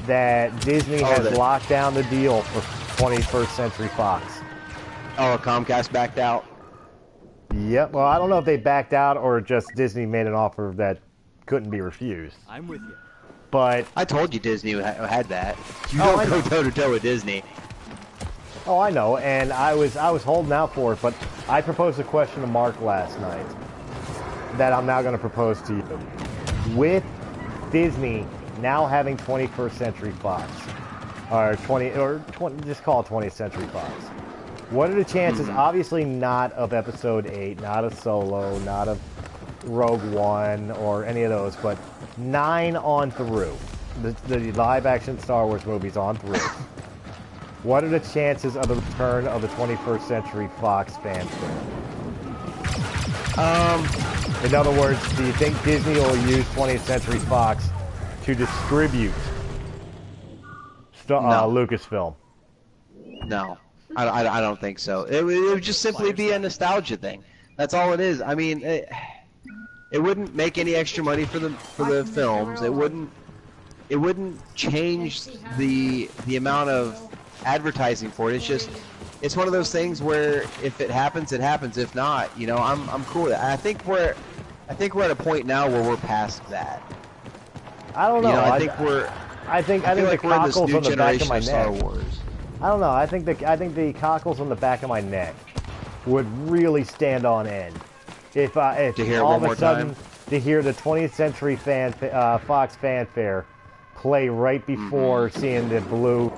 that Disney has locked down the deal for 21st Century Fox. Oh, Comcast backed out? Yep. Well, I don't know if they backed out or just Disney made an offer that couldn't be refused. I'm with you. But I told you Disney had that. You don't go toe-to-toe with Disney. Oh, I know, and I was holding out for it, but I proposed a question to Mark last night that I'm now going to propose to you. With Disney now having 21st Century Fox, or 20, just call it 20th Century Fox, what are the chances, obviously not of Episode 8, not of Solo, not of Rogue One, or any of those, but 9 on through, the live-action Star Wars movies on through. What are the chances of the return of the 21st Century Fox fanfare? In other words, do you think Disney will use 20th Century Fox to distribute Lucasfilm? No, I don't think so. It would just simply be a nostalgia thing. That's all it is. I mean, it wouldn't make any extra money for the films. It wouldn't change the amount of advertising for it. It's one of those things where if it happens, it happens. If not, I'm cool with it. I think we're at a point now where we're past that. I don't know. I think the cockles on the back of my neck. Star Wars. I don't know. I think the cockles on the back of my neck would really stand on end if all of a sudden to hear the 20th Century Fox fanfare play right before seeing the blue,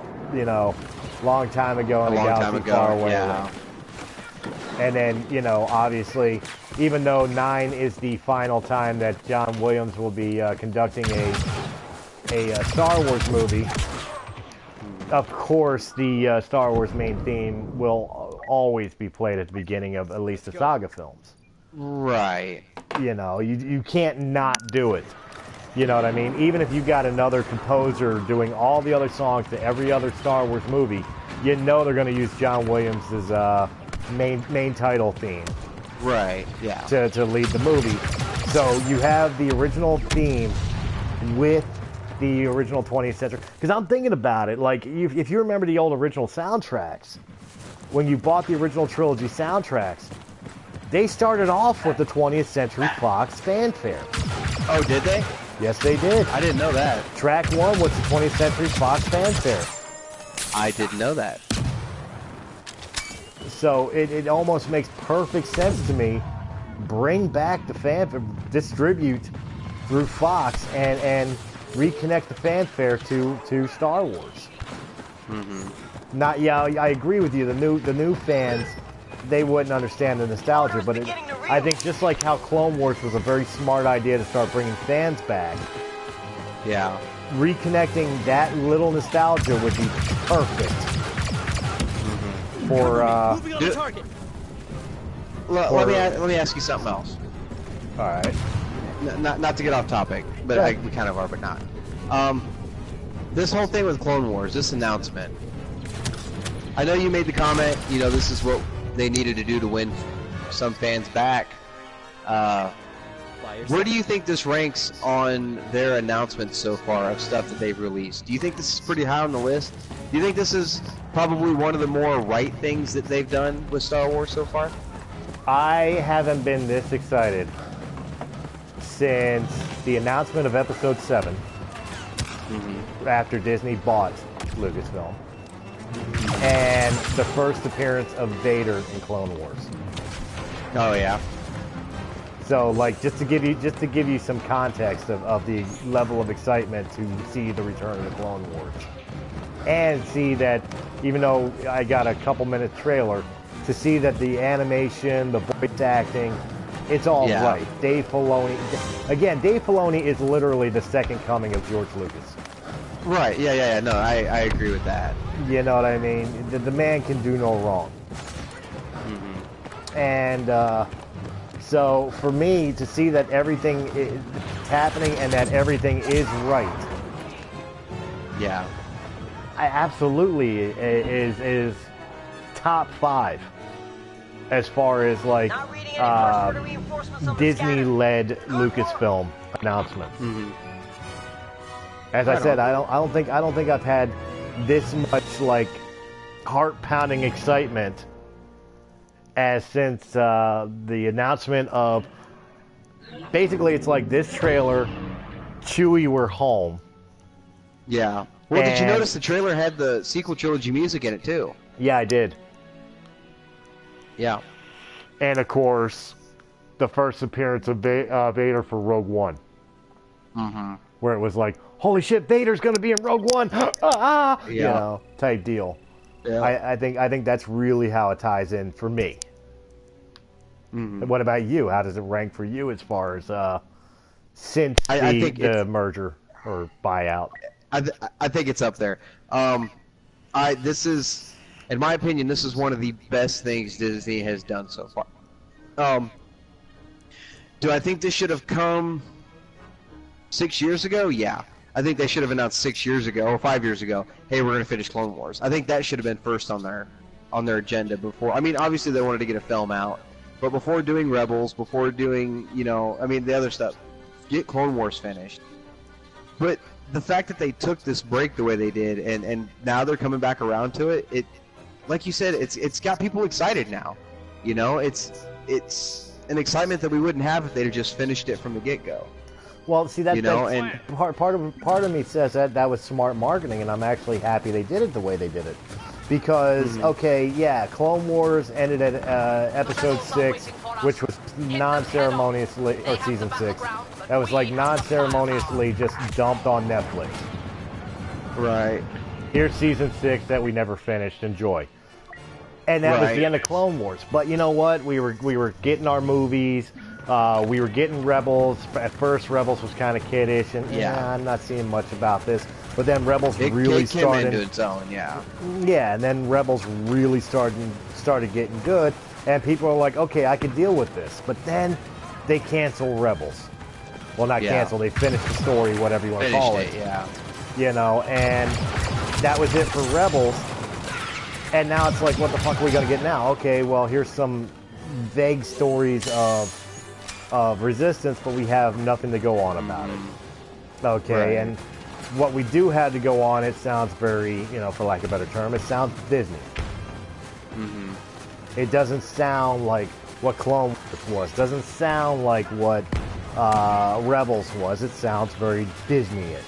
long time ago in a galaxy far away. Yeah. And then, obviously, even though 9 is the final time that John Williams will be conducting a Star Wars movie, of course, the Star Wars main theme will always be played at the beginning of at least the saga films. Right. You can't not do it. You know what I mean? Even if you got another composer doing all the other songs to every other Star Wars movie, they're going to use John Williams' main title theme. Right, yeah. To lead the movie. So you have the original theme with the original 20th Century. Because I'm thinking about it, like, if you remember the old original soundtracks, when you bought the original trilogy soundtracks, they started off with the 20th Century Fox fanfare. Oh, did they? Yes, they did. I didn't know that. Track 1 was the 20th Century Fox fanfare. I didn't know that. So it almost makes perfect sense to me. Bring back the fanfare, distribute through Fox, and reconnect the fanfare to Star Wars. I agree with you. The new fans, they wouldn't understand the nostalgia, but I think just like how Clone Wars was a very smart idea to start bringing fans back. Yeah. Reconnecting that little nostalgia would be perfect for. Moving on the target. Let me ask you something else. All right. Not to get off topic, but we kind of are, but not. This whole thing with Clone Wars, this announcement. I know you made the comment. This is what they needed to do to win some fans back. Where do you think this ranks on their announcements so far of stuff that they've released? Do you think this is pretty high on the list? Do you think this is probably one of the more right things that they've done with Star Wars so far? I haven't been this excited since the announcement of Episode 7 after Disney bought Lucasfilm. And the first appearance of Vader in Clone Wars. Oh yeah. So, like, just to give you some context of the level of excitement to see the return of the Clone Wars, and see that even though I got a couple-minute trailer, to see that the animation, the voice acting, it's all right. Dave Filoni is literally the second coming of George Lucas. Right, yeah. No, I agree with that. You know what I mean? The man can do no wrong. And so for me to see that everything is happening and that everything is right. Yeah. I absolutely is top 5. as far as like Disney-led Lucasfilm announcements. Mm-hmm. As I said, I don't think I've had this much like heart-pounding excitement as since the announcement of basically it's like this trailer, Chewie, we're home. Yeah. Well, did you notice the trailer had the sequel trilogy music in it too? Yeah, I did. Yeah. And of course, the first appearance of Vader for Rogue One. Mm-hmm. Where it was like, holy shit, Vader's gonna be in Rogue One, Yeah. You know, type deal. Yeah. I think that's really how it ties in for me. Mm-hmm. What about you? How does it rank for you as far as since the merger or buyout? I think it's up there. This is, in my opinion, this is one of the best things Disney has done so far. Do I think this should have come 6 years ago? Yeah. I think they should have announced 6 years ago or 5 years ago, hey, we're going to finish Clone Wars. I think that should have been first on their agenda before. I mean, obviously they wanted to get a film out, but before doing Rebels, before doing, the other stuff, get Clone Wars finished. But the fact that they took this break the way they did, and now they're coming back around to it, like you said, it's got people excited now. It's an excitement that we wouldn't have if they'd have just finished it from the get-go. Well, see, that's part of me says that was smart marketing, and I'm actually happy they did it the way they did it. Because, okay, yeah, Clone Wars ended at Episode 6, which was non-ceremoniously, or Season 6, that was like non-ceremoniously just dumped on Netflix. Right. Here's Season 6 that we never finished. Enjoy. And that was the end of Clone Wars. But you know what? We were getting our movies. We were getting Rebels. At first, Rebels was kind of kiddish, and I'm not seeing much about this. But then Rebels really started into its own, yeah. Yeah, and then Rebels really started getting good, and people are like, okay, I can deal with this. But then they cancel Rebels. Well, not cancel. They finished the story, whatever you want to call it. Yeah. And that was it for Rebels. And now it's like, what the fuck are we gonna get now? Okay, well, here's some vague stories of Resistance, but we have nothing to go on about it. Okay, and what we do have to go on, it sounds very, for lack of a better term, it sounds Disney. Mm-hmm. It doesn't sound like what Clone Wars was. Doesn't sound like what Rebels was. It sounds very Disney-ish.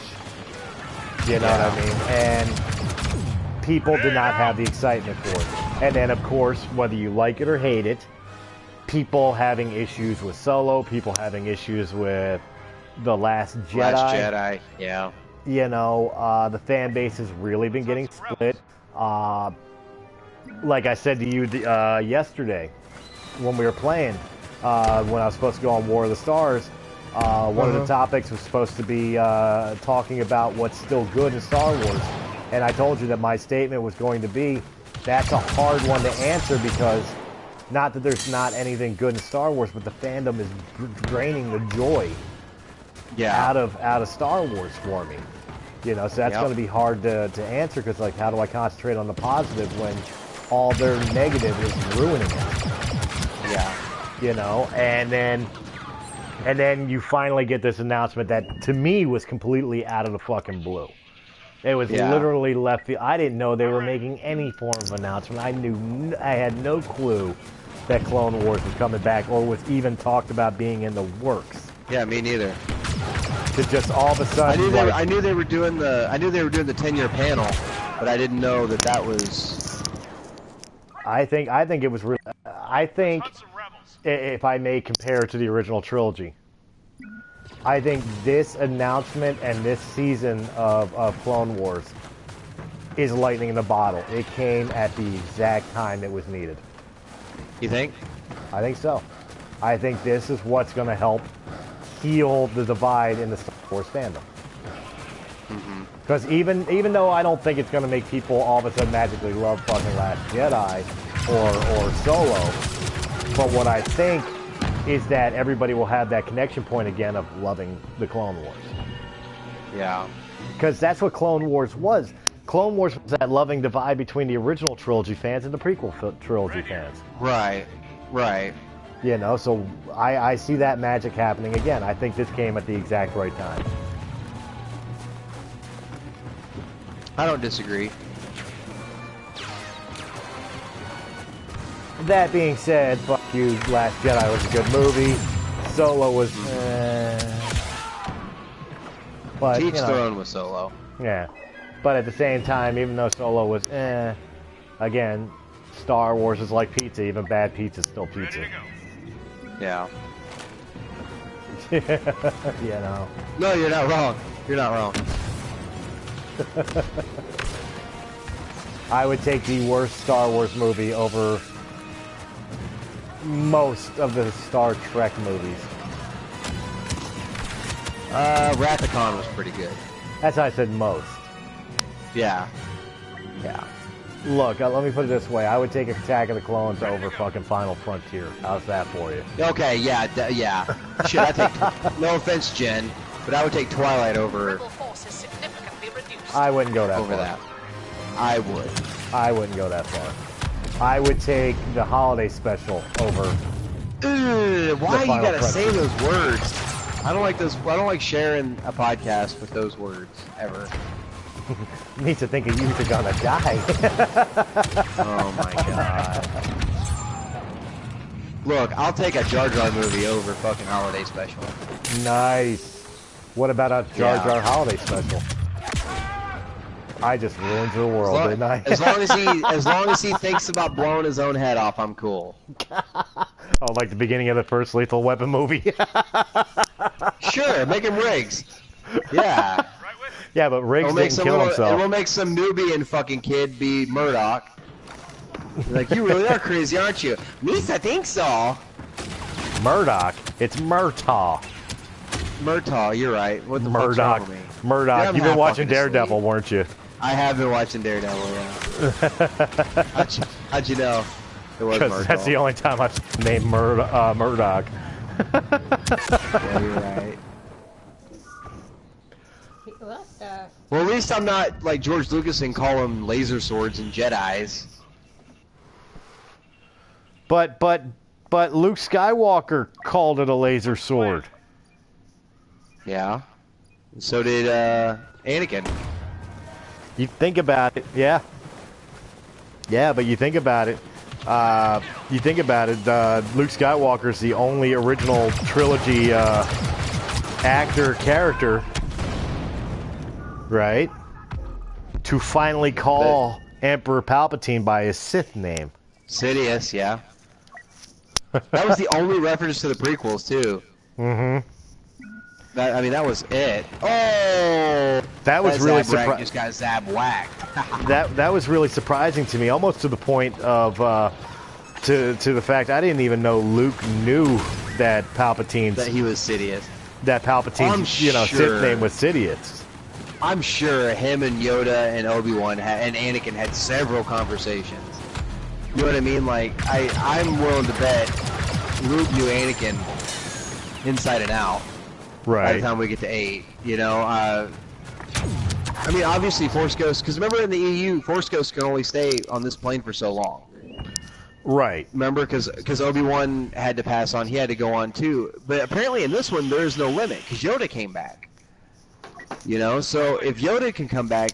You know what I mean? And people did not have the excitement for it. And then, of course, whether you like it or hate it, people having issues with Solo, people having issues with The Last Jedi. Yeah. The fan base has really been getting split. Like I said to you yesterday when we were playing, when I was supposed to go on War of the Stars, one of the topics was supposed to be talking about what's still good in Star Wars. And I told you that my statement was going to be, that's a hard one to answer because not that there's not anything good in Star Wars, but the fandom is draining the joy out of Star Wars for me. So that's going to be hard to answer because, like, how do I concentrate on the positive when all their negative is ruining it? Yeah. And then you finally get this announcement that, to me, was completely out of the fucking blue. It was literally left field. I didn't know they were making any form of announcement. I had no clue that Clone Wars was coming back or was even talked about being in the works. Yeah, me neither. To just all of a sudden, I knew they were doing the 10-year panel, but I didn't know that was. I think it was. I think, if I may compare to the original trilogy, I think this announcement and this season of Clone Wars is lightning in a bottle. It came at the exact time it was needed. You think? I think so. I think this is what's going to help heal the divide in the Star Wars fandom. Because even though I don't think it's going to make people all of a sudden magically love fucking Last Jedi or Solo, but what I think is that everybody will have that connection point again of loving the Clone Wars. Yeah. Because that's what Clone Wars was. Clone Wars was that loving divide between the original trilogy fans and the prequel trilogy fans. Right. Right. You know, so I see that magic happening again. I think this came at the exact right time. I don't disagree. That being said, fuck you, Last Jedi was a good movie. Solo was, but To each their own with Solo. Yeah, but at the same time, even though Solo was, again, Star Wars is like pizza. Even bad pizza is still pizza. Yeah. You know. No, you're not wrong. You're not wrong. I would take the worst Star Wars movie over most of the Star Trek movies. Wrath of Khan was pretty good. That's how I said most. Yeah. Yeah. Look, let me put it this way. I would take Attack of the Clones over fucking Final Frontier. How's that for you? Okay, yeah, yeah. Shit, I take... No offense, Jen, but I would take Twilight over... Rebel force is significantly reduced. I wouldn't go that over far. that. I would. I wouldn't go that far. I would take the holiday special over... Why you gotta Frontier. say those words? I don't like those... I don't like sharing a podcast with those words, ever. Needs to think of you are gonna die. Oh my god. Look, I'll take a Jar Jar movie over fucking holiday special. Nice. What about a Jar Yeah. Jar holiday special? I just ruined your world, didn't I? as long as he thinks about blowing his own head off, I'm cool. Oh, like the beginning of the first Lethal Weapon movie? Sure, make him Riggs. Yeah. Yeah, but Riggs didn't kill And himself. we'll make some Nubian fucking kid be Murdoch. Like, you really are crazy, aren't you? Misa thinks so. Murdoch. It's Murtaugh. Murtaugh, you're right. What the fuck's Murdoch. wrong with me? Murdoch. I'm You've been half watching fucking asleep. Daredevil, weren't you? I have been watching Daredevil, yeah. How'd you know? It was Because Murtaugh. that's the only time I've named Murdoch. Yeah, you're right. Well, at least I'm not like George Lucas and call them laser swords and Jedis. But Luke Skywalker called it a laser sword. Yeah. So did Anakin. You think about it, yeah. Yeah, but you think about it. Luke Skywalker's the only original trilogy character, right? To finally call Emperor Palpatine by his Sith name. Sidious, yeah. That was the only reference to the prequels, too. Mm-hmm. That was it. Oh! That was really surprising. Just got zab whacked. that was really surprising to me, almost to the point of to the fact I didn't even know Luke knew that Palpatine's That he was Sidious. that Palpatine's Sith name was Sidious. I'm sure him and Yoda and Obi-Wan and Anakin had several conversations. You know what I mean? Like, I'm willing to bet Luke knew Anakin inside and out. By the Right. time we get to 8, you know, I mean, obviously Force Ghosts, because remember in the EU, Force Ghosts can only stay on this plane for so long. Right. Remember, because Obi-Wan had to pass on, he had to go on too. But apparently in this one, there's no limit, because Yoda came back. You know, so if Yoda can come back,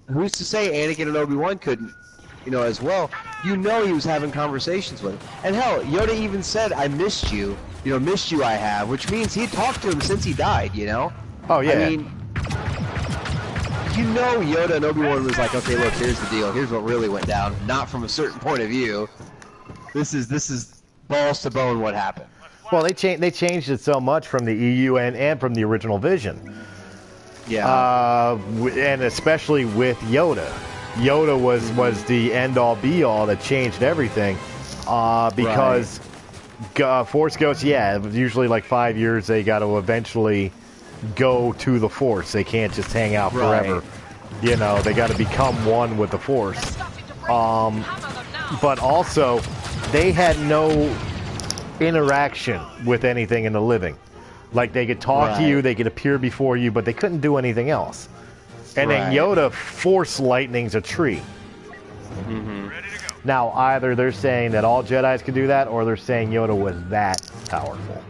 who's to say Anakin and Obi-Wan couldn't, as well? You know he was having conversations with him. And hell, Yoda even said, I missed you. Missed you I have, which means he talked to him since he died, Oh yeah. I mean, Yoda and Obi-Wan was like, okay, look, here's the deal. Here's what really went down. Not from a certain point of view. This is balls to bone what happened. Well, they changed it so much from the EU and from the original vision. Yeah. And especially with Yoda. Yoda was the end-all be-all that changed everything. Because Force Ghosts, usually like 5 years they got to eventually go to the Force. They can't just hang out forever. Right. They got to become one with the Force. But also, they had no interaction with anything in the living. Like, they could talk to you, they could appear before you, but they couldn't do anything else. And then Yoda force lightnings a tree. Mm-hmm. Now, either they're saying that all Jedis could do that, or they're saying Yoda was that powerful.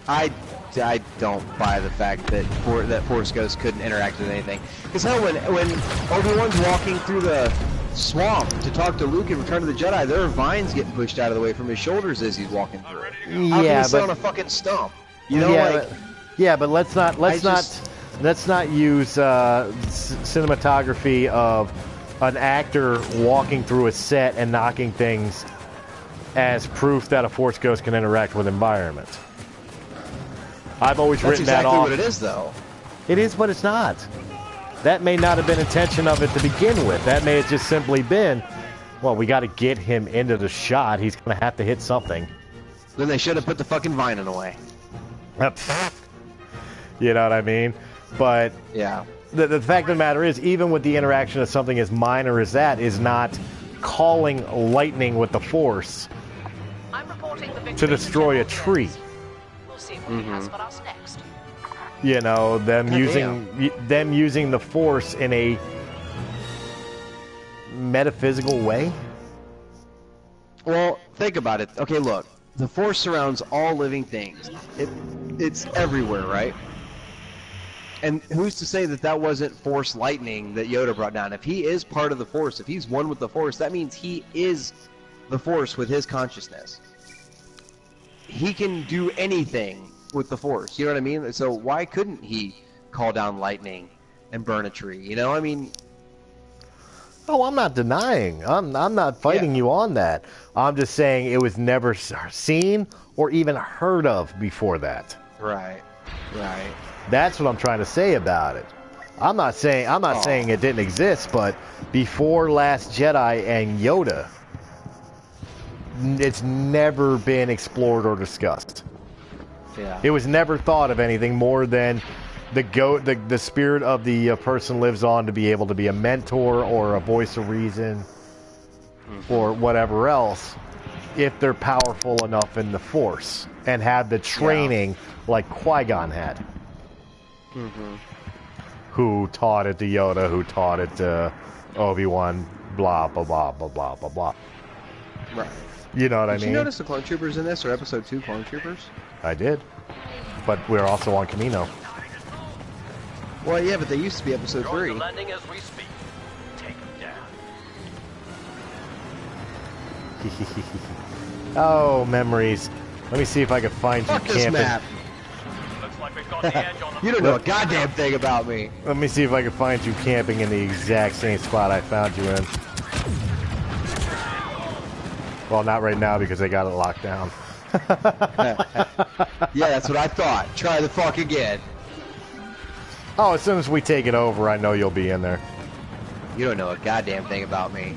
I don't buy the fact that Force Ghosts couldn't interact with anything. Because hell, when Obi-Wan's walking through the swamp to talk to Luke and Return of the Jedi, there are vines getting pushed out of the way from his shoulders as he's walking through. How can he sit on a fucking stump? You know, but let's not use cinematography of an actor walking through a set and knocking things as proof that a Force Ghost can interact with environment. I've always written that off. That's exactly what it is, though. It is, but it's not. That may not have been intention of it to begin with. That may have just simply been, well, we got to get him into the shot. He's going to have to hit something. Then they should have put the fucking vine in the way. You know what I mean? But yeah, the fact of the matter is, even with the interaction of something as minor as that, is not calling lightning with the Force to destroy a tree. We'll see what he has for us next. You know, them using the Force in a metaphysical way. Well, think about it. Okay, look, the Force surrounds all living things. It's everywhere, right? And who's to say that that wasn't Force lightning that Yoda brought down? If he is part of the Force, if he's one with the Force, that means he is the Force with his consciousness. He can do anything with the Force, you know what I mean? So why couldn't he call down lightning and burn a tree, you know? I mean... Oh, I'm not denying. I'm not fighting you on that. I'm just saying it was never seen or even heard of before that. Right. That's what I'm trying to say about it. I'm not saying it didn't exist, but before Last Jedi and Yoda, it's never been explored or discussed. Yeah. It was never thought of anything more than the spirit of the person lives on to be able to be a mentor or a voice of reason or whatever else if they're powerful enough in the Force and have the training like Qui-Gon had. Who taught it to Yoda, who taught it to Obi-Wan, blah, blah, blah, blah, blah, blah, blah. Right. You know what I mean? Did you notice the Clone Troopers in this, or Episode 2 Clone Troopers? I did. But we're also on Kamino. Well, yeah, but they used to be Episode 3. Landing as we speak. Take them down. Oh, memories. Let me see if I can find you Fuck this camping. map. Looks like we've got the edge on them. You don't know a goddamn thing about me. Let me see if I can find you camping in the exact same spot I found you in. Well, not right now because they got it locked down. Yeah, that's what I thought. Try the fuck again. Oh, as soon as we take it over, I know you'll be in there. You don't know a goddamn thing about me.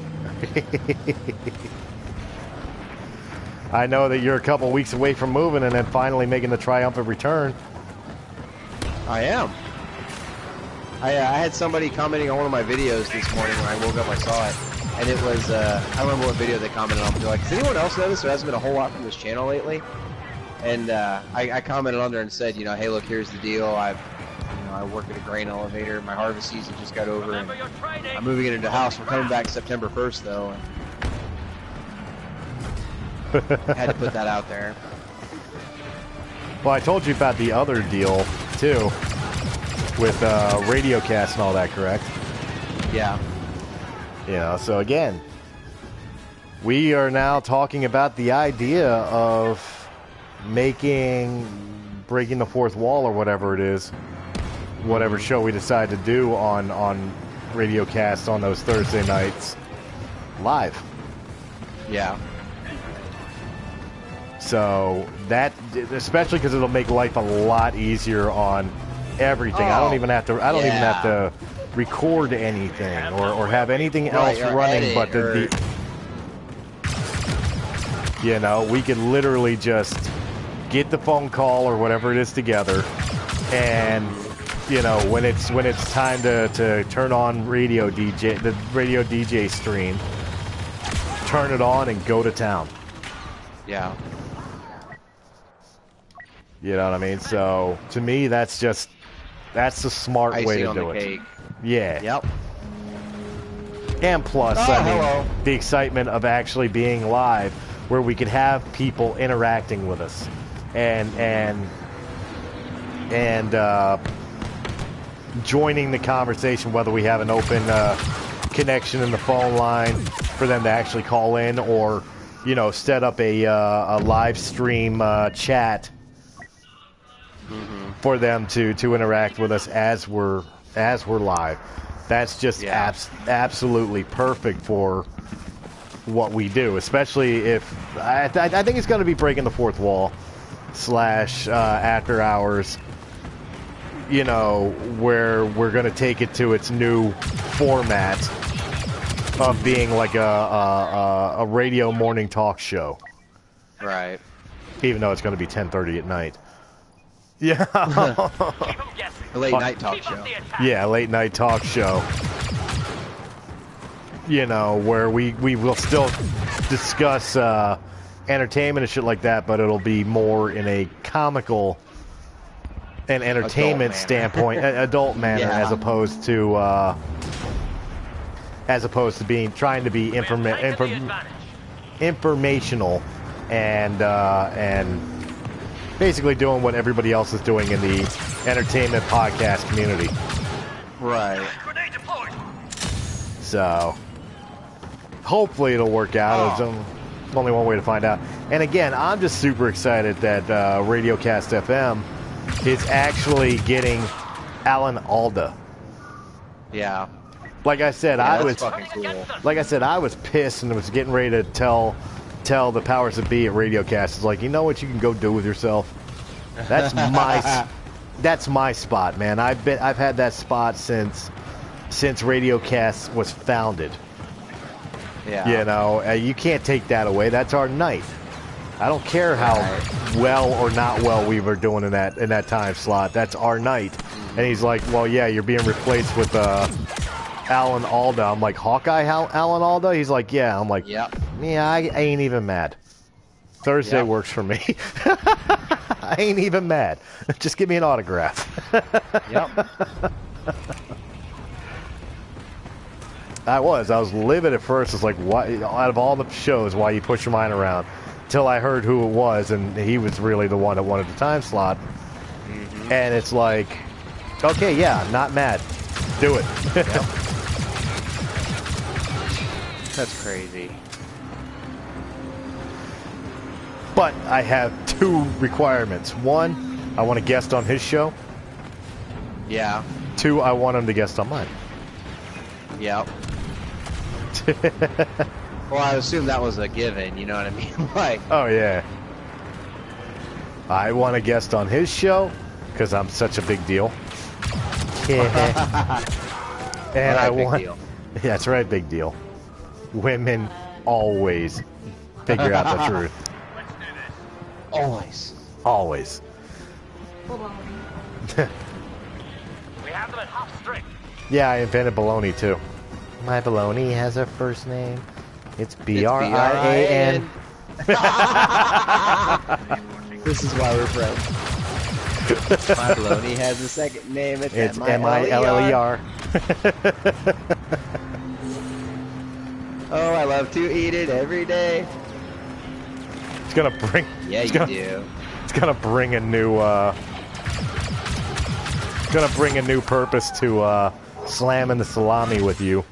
I know that you're a couple weeks away from moving and then finally making the triumphant return. I am. I had somebody commenting on one of my videos this morning when I woke up. I saw it, and it was I remember what video they commented on. They're like, "Has anyone else noticed there hasn't been a whole lot from this channel lately?" And I commented on there and said, you know, hey, look, here's the deal. I work at a grain elevator. My harvest season just got over, and I'm moving into a house. We're coming back September 1st, though. And I had to put that out there. Well, I told you about the other deal, too, with RadioCast and all that, correct? Yeah. You know, so again, we are now talking about the idea of breaking the fourth wall or whatever it is, whatever show we decide to do on RadioCast on those Thursday nights live. Yeah. So that, especially because it'll make life a lot easier on everything. I don't even have to record anything or have anything else running but the you know, we could literally just get the phone call or whatever it is together, and you know, when it's time to turn on the radio DJ stream, turn it on and go to town. Yeah. You know what I mean? So to me, that's the smart way to do it. Cake. Yeah. Yep. And plus, the excitement of actually being live, where we could have people interacting with us, and joining the conversation, whether we have an open connection in the phone line for them to actually call in, or set up a live stream chat for them to interact with us as we're live. That's just absolutely perfect for what we do, especially if I think it's going to be breaking the fourth wall / after hours, where we're going to take it to its new format of being like a radio morning talk show. Right. Even though it's going to be 10:30 at night. Yeah. A late night talk show. Yeah, late night talk show. Where we will still discuss entertainment and shit like that, but it'll be more in a comical and entertainment standpoint, adult manner, as opposed to trying to be informational and basically doing what everybody else is doing in the entertainment podcast community. Right. So hopefully it'll work out. There's only one way to find out. And again, I'm just super excited that Radiocast FM is actually getting Alan Alda. Yeah. Like I said, fucking cool. Like I said, I was pissed and was getting ready to tell the powers that be at Radiocast. It's like, you know what you can go do with yourself? That's my spot, man. I've had that spot since Radiocast was founded. Yeah. You can't take that away. That's our night. I don't care how well or not well we were doing in that time slot. That's our night. And he's like, well, yeah, you're being replaced with Alan Alda. I'm like, Hawkeye Alan Alda? He's like, yeah. I'm like, yeah, I ain't even mad. Thursday works for me. I ain't even mad. Just give me an autograph. Yep. I was livid at first. It's like, why, out of all the shows, why you push your mind around? Till I heard who it was, and he was really the one that wanted the time slot. And it's like, okay, yeah, not mad. Do it. Yep. That's crazy. But I have two requirements. One, I want to guest on his show. Yeah. Two, I want him to guest on mine. Yep. Well, I assume that was a given, you know what I mean? Like, oh, yeah. I want to guest on his show because I'm such a big deal. Yeah. And I want... Deal. Yeah, that's right, big deal. Women always figure out the truth. Let's do this. always. Always. We have them at half strength. Yeah, I invented baloney too. My baloney has a first name. It's B-R-I-A-N. This is why we're friends. My baloney has a second name. It's M-I-L-L-E-R. Oh, I love to eat it every day. It's gonna bring. Yeah, you do. It's gonna bring a new. Gonna bring a new purpose to slamming the salami with you.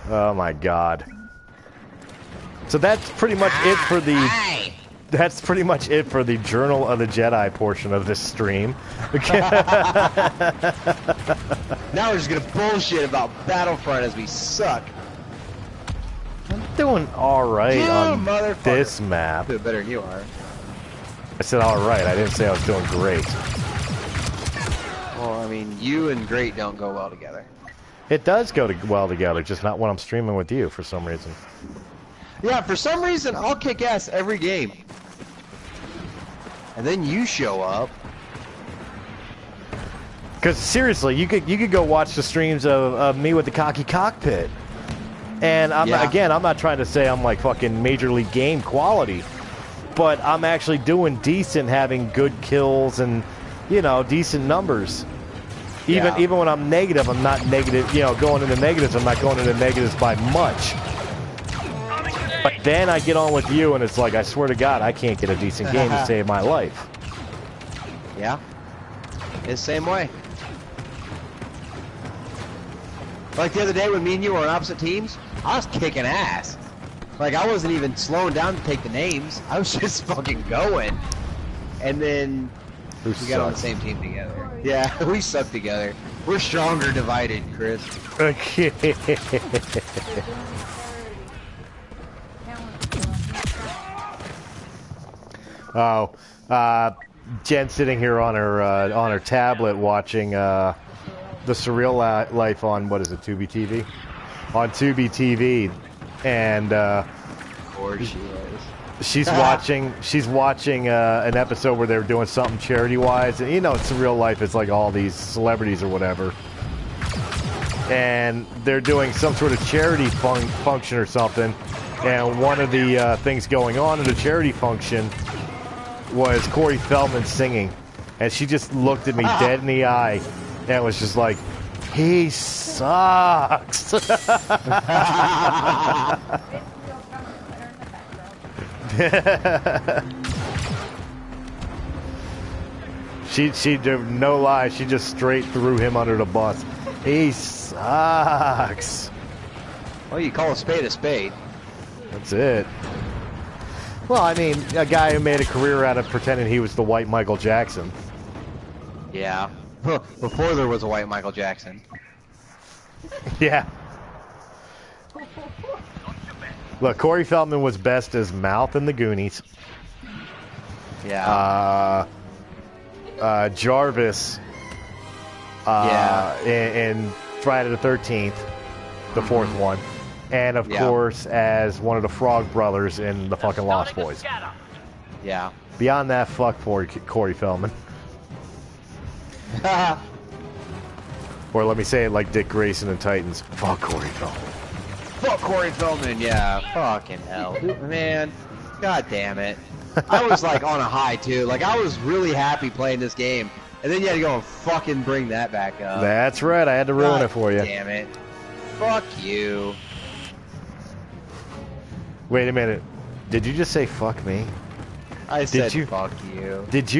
Oh my God. So that's pretty much it for the. That's pretty much it for the Journal of the Jedi portion of this stream. Now we're just gonna bullshit about Battlefront as we suck. I'm doing alright on this map. Do it better than you are. I said alright, I didn't say I was doing great. Well, I mean, you and great don't go well together. It does go well together, just not when I'm streaming with you for some reason. Yeah, for some reason, I'll kick ass every game. And then you show up. Because seriously, you could go watch the streams of me with the cocky cockpit. And I'm not trying to say I'm like fucking Major League Game quality. But I'm actually doing decent, having good kills and, you know, decent numbers. Even when I'm negative, I'm not negative. You know, going into negatives, I'm not going into negatives by much. But then I get on with you, and it's like, I swear to God, I can't get a decent game to save my life. Yeah. It's the same way. Like the other day when me and you were on opposite teams, I was kicking ass. Like, I wasn't even slowing down to take the names. I was just fucking going. And then we got on the same team together. Yeah, we suck together. We're stronger divided, Chris. Okay. Oh, Jen's sitting here on her tablet watching the Surreal Life on, what is it, Tubi TV? On Tubi TV, and of course she is. She's watching an episode where they're doing something charity wise, and you know, it's Surreal Life. It's like all these celebrities or whatever, and they're doing some sort of charity function or something. And one of the things going on in the charity function was Corey Feldman singing, and she just looked at me dead in the eye and was just like, he sucks. she did no lie, she just straight threw him under the bus. He sucks. Well, you call a spade a spade. That's it. Well, I mean, a guy who made a career out of pretending he was the white Michael Jackson. Yeah. Before there was a white Michael Jackson. Yeah. Look, Corey Feldman was best as Mouth in the Goonies. Yeah. Jarvis. In Friday the 13th, the fourth one. And, of course, as one of the Frog Brothers in the fucking Lost Boys. Yeah. Beyond that, fuck Corey Feldman. Or let me say it like Dick Grayson in Titans. Fuck Corey Feldman. Fuck Corey Feldman, yeah. Fucking hell. Man, god damn it. I was like on a high, too. Like, I was really happy playing this game. And then you had to go and fucking bring that back up. That's right, I had to ruin it for you. Damn it. Fuck you. Wait a minute. Did you just say fuck me? I said fuck you. Did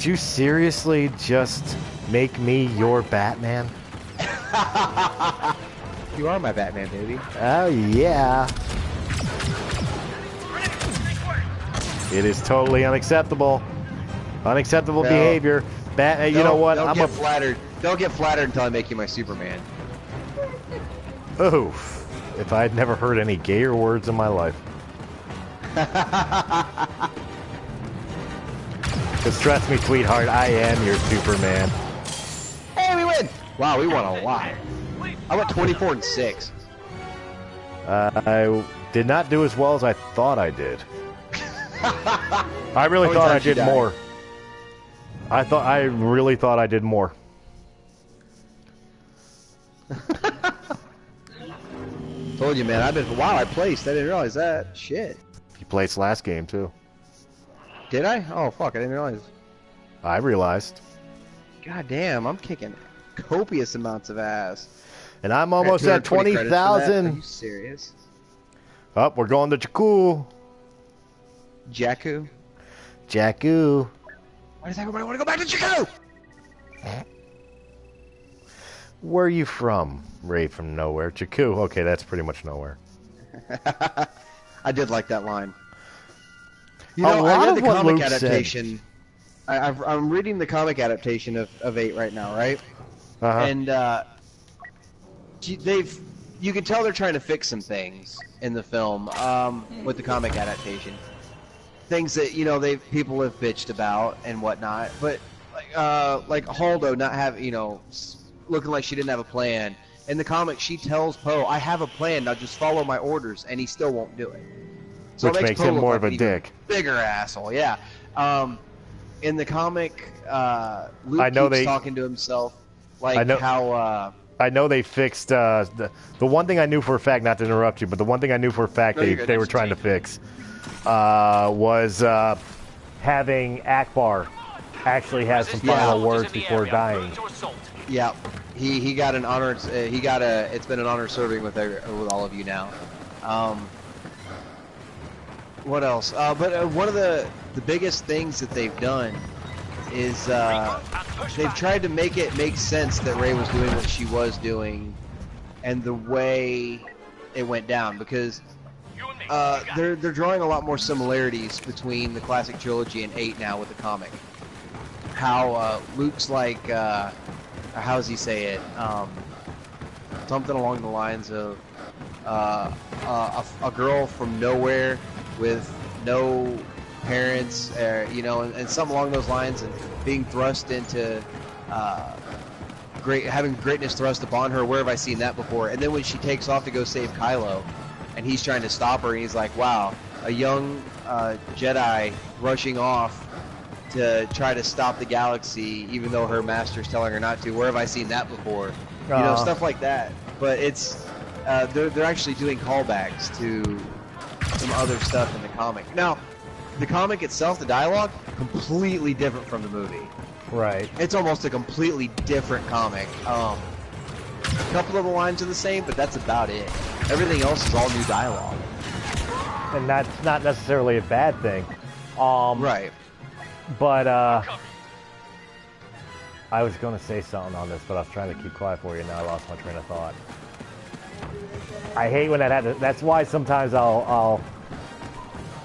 you seriously just make me your Batman? You are my Batman, baby. Oh, yeah. It is totally unacceptable. Unacceptable behavior. You know what? Don't get flattered. Don't get flattered until I make you my Superman. Oof. If I had never heard any gayer words in my life. Because trust me, sweetheart, I am your Superman. Hey, we win! Wow, we won a lot. I went 24-6. I did not do as well as I thought I did. I really thought I did more. I really thought I did more. Told you, man. I placed. I didn't realize that. Shit. You placed last game too. Did I? Oh fuck! I didn't realize. I realized. God damn! I'm kicking copious amounts of ass. And I'm almost at 20,000. Are you serious? Oh, we're going to Jakku. Jakku. Jakku. Why does everybody want to go back to Jakku? Where are you from? Ray from nowhere. Jakku. Okay, that's pretty much nowhere. I did like that line. You know, I read the comic adaptation. I'm reading the comic adaptation of 8 right now, right? Uh-huh. And you can tell they're trying to fix some things in the film with the comic adaptation. Things that people have bitched about and whatnot, but like Holdo not looking like she didn't have a plan. In the comic, she tells Poe, "I have a plan. Now just follow my orders," and he still won't do it. So which makes him more of a dick. Bigger asshole, yeah. In the comic, Luke keeps talking to himself how. I know they fixed the one thing I knew for a fact. Not to interrupt you, but the one thing I knew for a fact they were trying to fix was having Akbar actually has some final words before dying. Yeah, he got an honor. It's been an honor serving with all of you now. What else? But one of the biggest things that they've done is they've tried to make it make sense that Rey was doing what she was doing, and the way it went down, because they're drawing a lot more similarities between the classic trilogy and 8 now with the comic. How Luke's like, how does he say it? Something along the lines of a girl from nowhere with no parents, you know, and something along those lines, and being thrust into having greatness thrust upon her. Where have I seen that before? And then when she takes off to go save Kylo, and he's trying to stop her, and he's like, wow, a young Jedi rushing off to try to stop the galaxy, even though her master's telling her not to. Where have I seen that before? You know, stuff like that. But it's they're actually doing callbacks to some other stuff in the comic. Now, the comic itself, the dialogue, completely different from the movie. Right. It's almost a completely different comic. A couple of the lines are the same, but that's about it. Everything else is all new dialogue. And that's not necessarily a bad thing. Right. But, I was going to say something on this, but I was trying to keep quiet for you, now I lost my train of thought. I hate when that happens. That's why sometimes I'll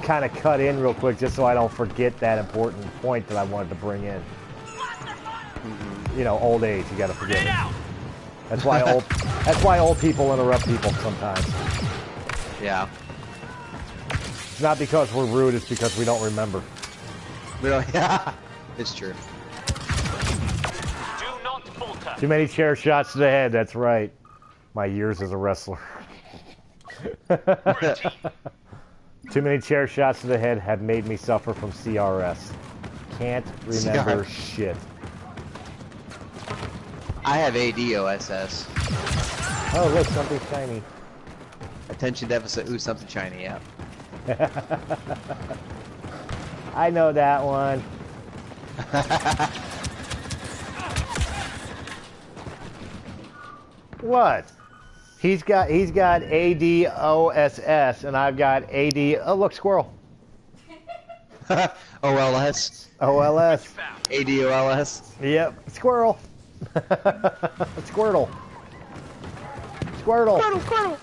kind of cut in real quick just so I don't forget that important point that I wanted to bring in. You know, old age, you gotta forget it. That's why old people interrupt people sometimes. Yeah. It's not because we're rude, it's because we don't remember. Yeah, it's true. Do not falter. Too many chair shots to the head, that's right. My years as a wrestler. Too many chair shots to the head have made me suffer from CRS. Can't remember shit. I have ADOSS. Oh, look, something shiny. Attention deficit, ooh, something shiny, yeah. I know that one. What? He's got ADOSS and I've got AD. Oh, look, squirrel. OLS. OLS. ADOLS. Yep, squirrel. Squirtle. Squirtle. Squirtle.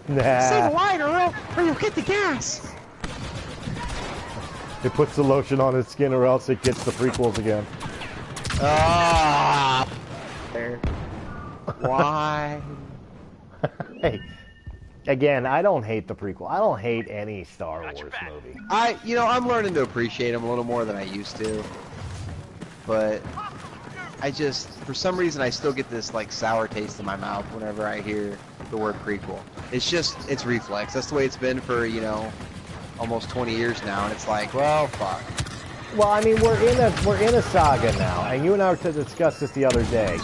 Nah. Say the line or you'll hit the gas. It puts the lotion on its skin or else it gets the prequels again. Ah. Why? Hey, again, I don't hate the prequel. I don't hate any Star Wars movie. I'm learning to appreciate them a little more than I used to. But I just, for some reason, I still get this like sour taste in my mouth whenever I hear the word prequel. It's reflex. That's the way it's been for, you know, almost 20 years now, and it's like, well, fuck. Well, I mean, we're in a saga now, and you and I were to discuss this the other day.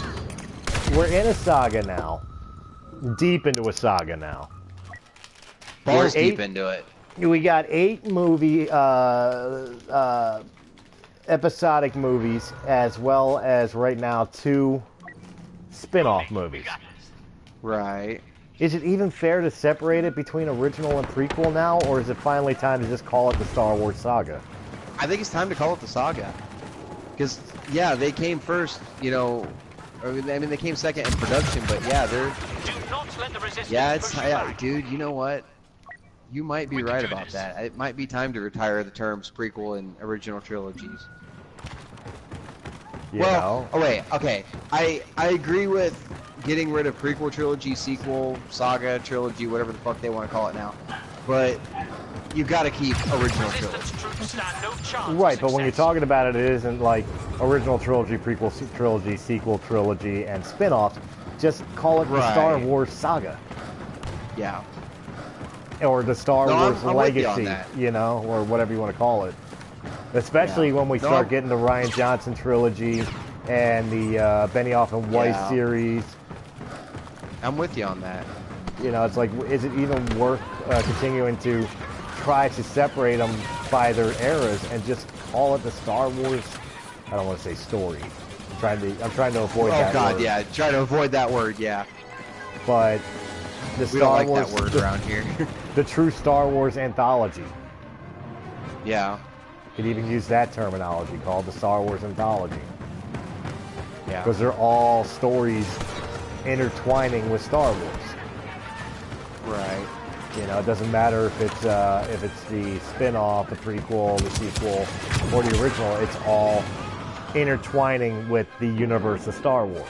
We're in a saga now, deep into a saga now. Balls deep into it. We got 8 movie episodic movies, as well as right now 2 spin-off movies. Right. Is it even fair to separate it between original and prequel now, or is it finally time to just call it the Star Wars saga? I think it's time to call it the saga. Because, yeah, they came first, you know, I mean, they came second in production, but yeah, they're... Yeah, dude, you know what? You might be right about that. It might be time to retire the terms prequel and original trilogies. Well, oh wait, okay. I agree with getting rid of prequel trilogy, sequel, saga, trilogy, whatever the fuck they want to call it now. But you've got to keep original trilogy. Right, but when you're talking about it, it isn't like original trilogy, prequel trilogy, sequel trilogy, and spin-offs. Just call it the Star Wars saga. Yeah. Or the Star Wars I'm legacy, you know, or whatever you want to call it. Especially when we start getting the Rian Johnson trilogy and the Benioff and Weiss series. I'm with you on that. You know, it's like, is it even worth continuing to try to separate them by their eras and just call it the Star Wars. I don't want to say story. I'm trying to avoid that. Oh God, word. yeah. Try to avoid that word, yeah. But the We Star don't like Wars, that word around here. the true Star Wars anthology. Yeah. Could even use that terminology called the Star Wars anthology. Yeah. Because they're all stories intertwining with Star Wars. Right. You know, it doesn't matter if it's the spin-off, the prequel, the sequel, or the original. It's all intertwining with the universe of Star Wars.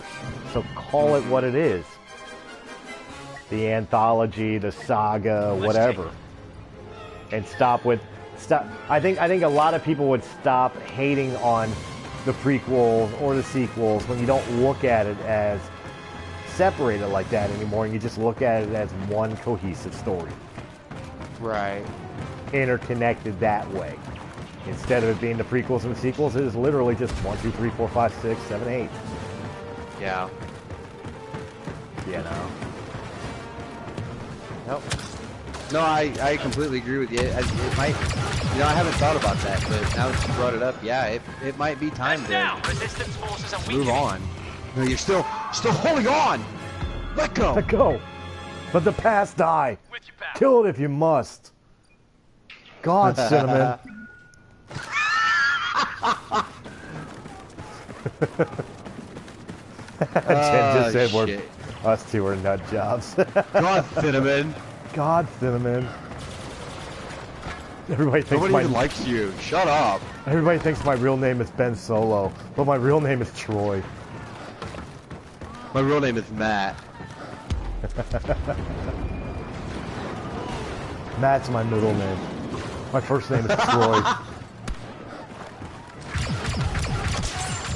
So call it what it is. The anthology, the saga, whatever. And stop. I think a lot of people would stop hating on the prequels or the sequels when you don't look at it as separated like that anymore, and you just look at it as one cohesive story. Right. Interconnected that way. Instead of it being the prequels and the sequels, it is literally just 1, 2, 3, 4, 5, 6, 7, 8. Yeah. You know? Nope. No, I completely agree with you. It might, I haven't thought about that, but now that you brought it up, yeah, it might be time to Resistance forces are move weakening. on. No, you're still holding on. Let go. Let go. Let the past die. With you, pal. Kill it if you must. God, Cinnamon. Jen just said shit. us two are nut jobs. God, Cinnamon. God, Cinnamon. Everybody thinks Nobody even likes you. Shut up. Everybody thinks my real name is Ben Solo, but my real name is Troy. My real name is Matt. Matt's my middle name. My first name is Troy.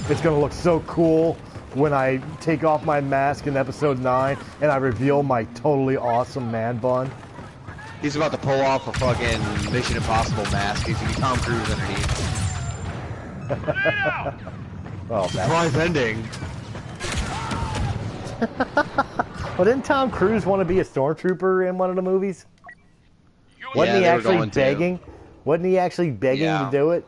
It's gonna look so cool when I take off my mask in episode 9 and I reveal my totally awesome man bun. He's about to pull off a fucking Mission Impossible mask. He's gonna be Tom Cruise underneath. Oh, Surprise ending. Well, didn't Tom Cruise want to be a stormtrooper in one of the movies? Wasn't he they were actually going to. begging? Wasn't he actually begging Yeah. to do it?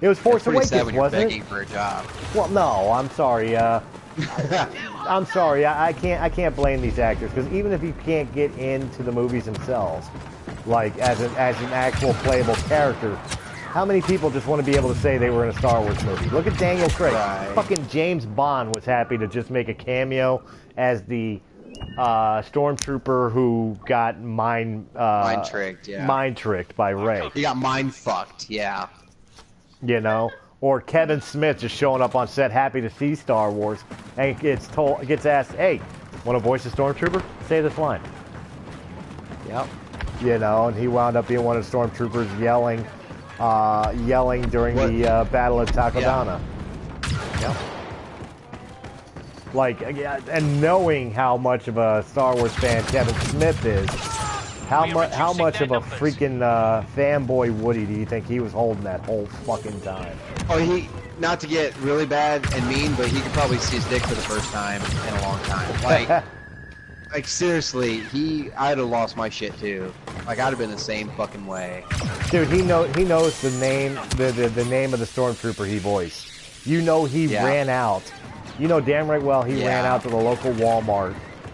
It was Force That's pretty sad Awakens, when you're wasn't begging it? for a job. Well, no, I'm sorry. I'm sorry. I can't blame these actors because even if you can't get into the movies themselves, like as an actual playable character, how many people just want to be able to say they were in a Star Wars movie? Look at Daniel Craig. Right. Fucking James Bond was happy to just make a cameo as the stormtrooper who got mind tricked. Yeah. mind tricked by Rey. He got mind fucked. Yeah. You know, or Kevin Smith just showing up on set, happy to see Star Wars, and gets asked, "Hey, want to voice a stormtrooper? Say this line." Yep. You know, and he wound up being one of the stormtroopers yelling during the Battle of Takodana. Yep. Like, and knowing how much of a Star Wars fan Kevin Smith is, how much of a freaking fanboy Woody do you think he was holding that whole fucking time? Oh, not to get really bad and mean, but he could probably see his dick for the first time in a long time. Like seriously, I'd have lost my shit too. Like I'd have been the same fucking way. Dude, he knows the name of the stormtrooper he voiced. You know he ran out. You know damn right well he ran out to the local Walmart